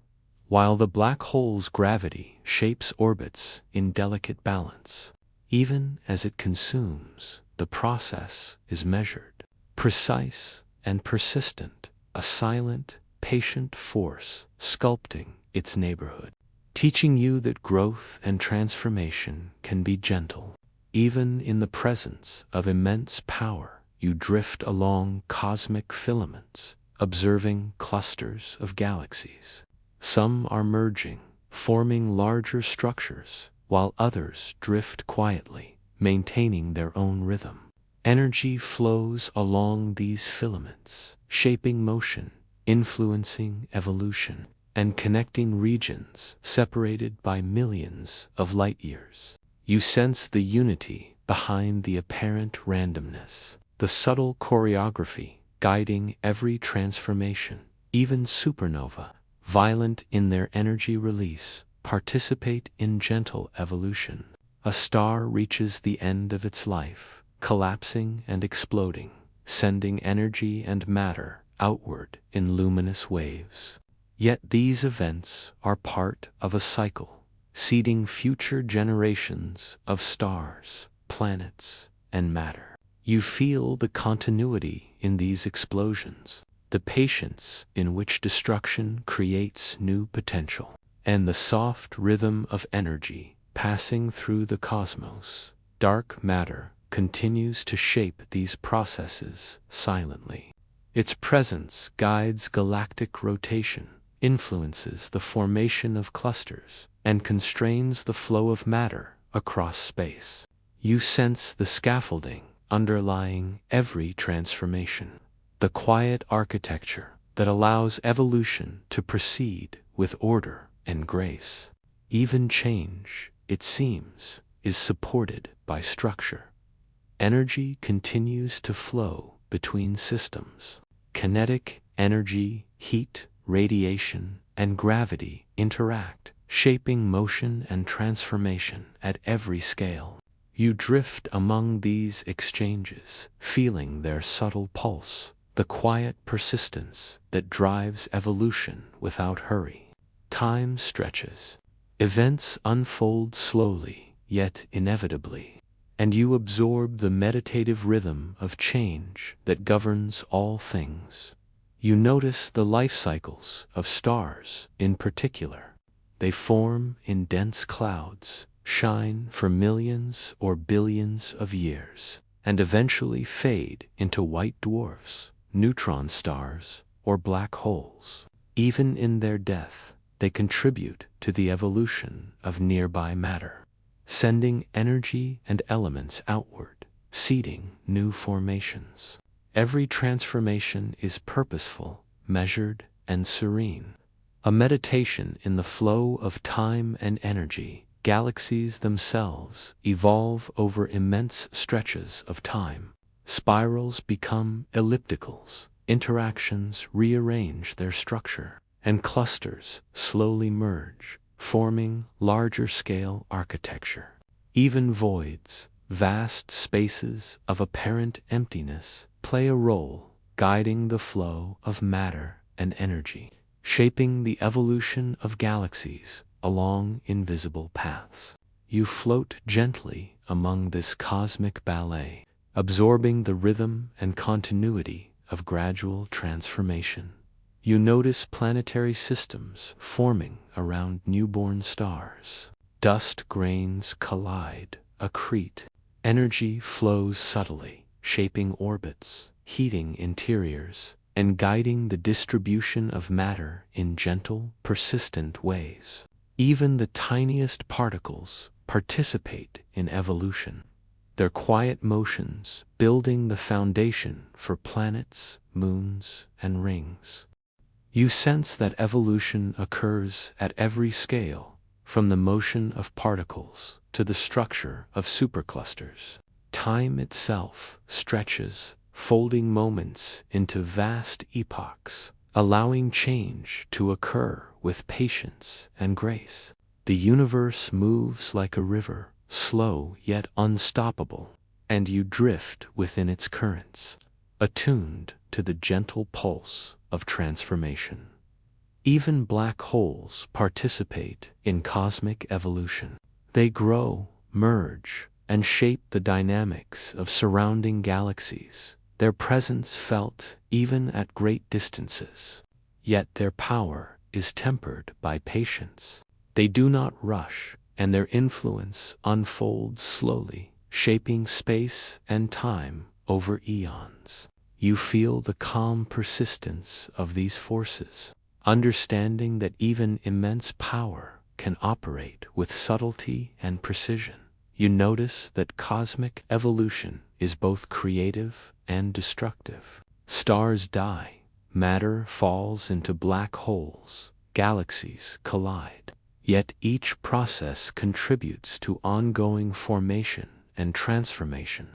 while the black hole's gravity shapes orbits in delicate balance. Even as it consumes, the process is measured, precise and persistent, a silent, patient force sculpting its neighborhood, teaching you that growth and transformation can be gentle. Even in the presence of immense power, you drift along cosmic filaments, observing clusters of galaxies. Some are merging, forming larger structures, while others drift quietly, maintaining their own rhythm. Energy flows along these filaments, shaping motion, influencing evolution, and connecting regions separated by millions of light years. You sense the unity behind the apparent randomness, the subtle choreography guiding every transformation. Even supernova, violent in their energy release, participate in gentle evolution. A star reaches the end of its life, collapsing and exploding, sending energy and matter outward in luminous waves. Yet these events are part of a cycle, seeding future generations of stars, planets, and matter. You feel the continuity in these explosions, the patience in which destruction creates new potential, and the soft rhythm of energy passing through the cosmos. Dark matter continues to shape these processes silently. Its presence guides galactic rotation, influences the formation of clusters, and constrains the flow of matter across space. You sense the scaffolding underlying every transformation, the quiet architecture that allows evolution to proceed with order and grace. Even change, it seems, is supported by structure. Energy continues to flow between systems. Kinetic energy, heat, radiation, and gravity interact, shaping motion and transformation at every scale. You drift among these exchanges, feeling their subtle pulse, the quiet persistence that drives evolution without hurry. Time stretches. Events unfold slowly, yet inevitably, and you absorb the meditative rhythm of change that governs all things. You notice the life cycles of stars in particular. They form in dense clouds, shine for millions or billions of years, and eventually fade into white dwarfs, neutron stars, or black holes. Even in their death, they contribute to the evolution of nearby matter, sending energy and elements outward, seeding new formations. Every transformation is purposeful, measured, and serene. A meditation in the flow of time and energy. Galaxies themselves evolve over immense stretches of time. Spirals become ellipticals, interactions rearrange their structure, and clusters slowly merge, forming larger-scale architecture. Even voids, vast spaces of apparent emptiness, play a role, guiding the flow of matter and energy, shaping the evolution of galaxies along invisible paths. You float gently among this cosmic ballet, absorbing the rhythm and continuity of gradual transformation. You notice planetary systems forming around newborn stars. Dust grains collide, accrete. Energy flows subtly, shaping orbits, heating interiors, and guiding the distribution of matter in gentle, persistent ways. Even the tiniest particles participate in evolution, their quiet motions building the foundation for planets, moons, and rings. You sense that evolution occurs at every scale, from the motion of particles to the structure of superclusters. Time itself stretches, folding moments into vast epochs, allowing change to occur with patience and grace. The universe moves like a river, slow yet unstoppable, and you drift within its currents, attuned to the gentle pulse of transformation. Even black holes participate in cosmic evolution. They grow, merge, and shape the dynamics of surrounding galaxies, their presence felt even at great distances. Yet their power is tempered by patience. They do not rush, and their influence unfolds slowly, shaping space and time over eons. You feel the calm persistence of these forces, understanding that even immense power can operate with subtlety and precision. You notice that cosmic evolution is both creative and destructive. Stars die, matter falls into black holes, galaxies collide. Yet each process contributes to ongoing formation and transformation.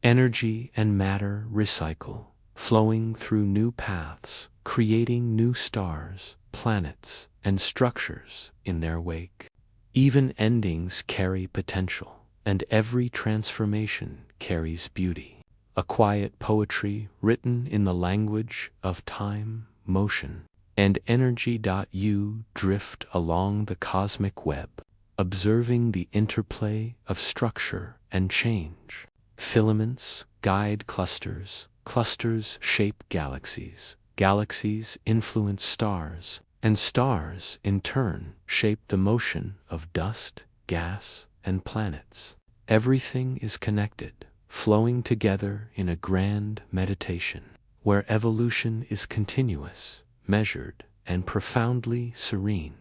Energy and matter recycle, flowing through new paths, creating new stars, planets, and structures in their wake. Even endings carry potential, and every transformation carries beauty. A quiet poetry written in the language of time, motion, and energy. You drift along the cosmic web, observing the interplay of structure and change. Filaments guide clusters, clusters shape galaxies, galaxies influence stars, and stars in turn shape the motion of dust, gas, and planets. Everything is connected, flowing together in a grand meditation, where evolution is continuous, measured, and profoundly serene.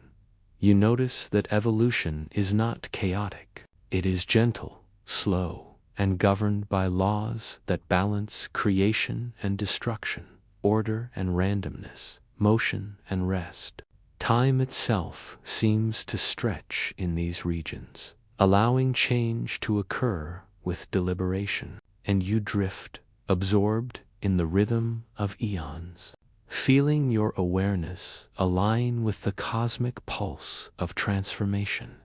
You notice that evolution is not chaotic. It is gentle, slow, and governed by laws that balance creation and destruction, order and randomness, motion and rest. Time itself seems to stretch in these regions, allowing change to occur with deliberation, and you drift, absorbed in the rhythm of eons, feeling your awareness align with the cosmic pulse of transformation.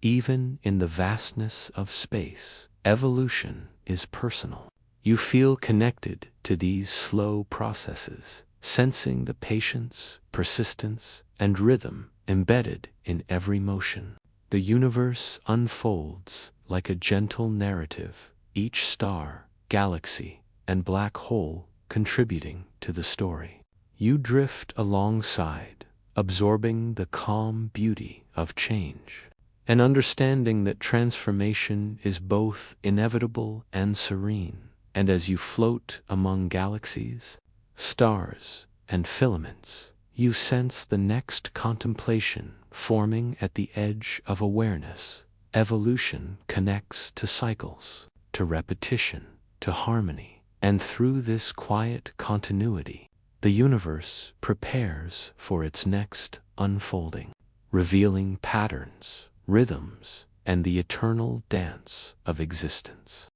Even in the vastness of space, evolution is personal. You feel connected to these slow processes, sensing the patience, persistence, and rhythm embedded in every motion. The universe unfolds like a gentle narrative, each star, galaxy, and black hole contributing to the story. You drift alongside, absorbing the calm beauty of change, and understanding that transformation is both inevitable and serene. And as you float among galaxies, stars, and filaments, you sense the next contemplation forming at the edge of awareness. Evolution connects to cycles, to repetition, to harmony, and through this quiet continuity, the universe prepares for its next unfolding, revealing patterns, rhythms, and the eternal dance of existence.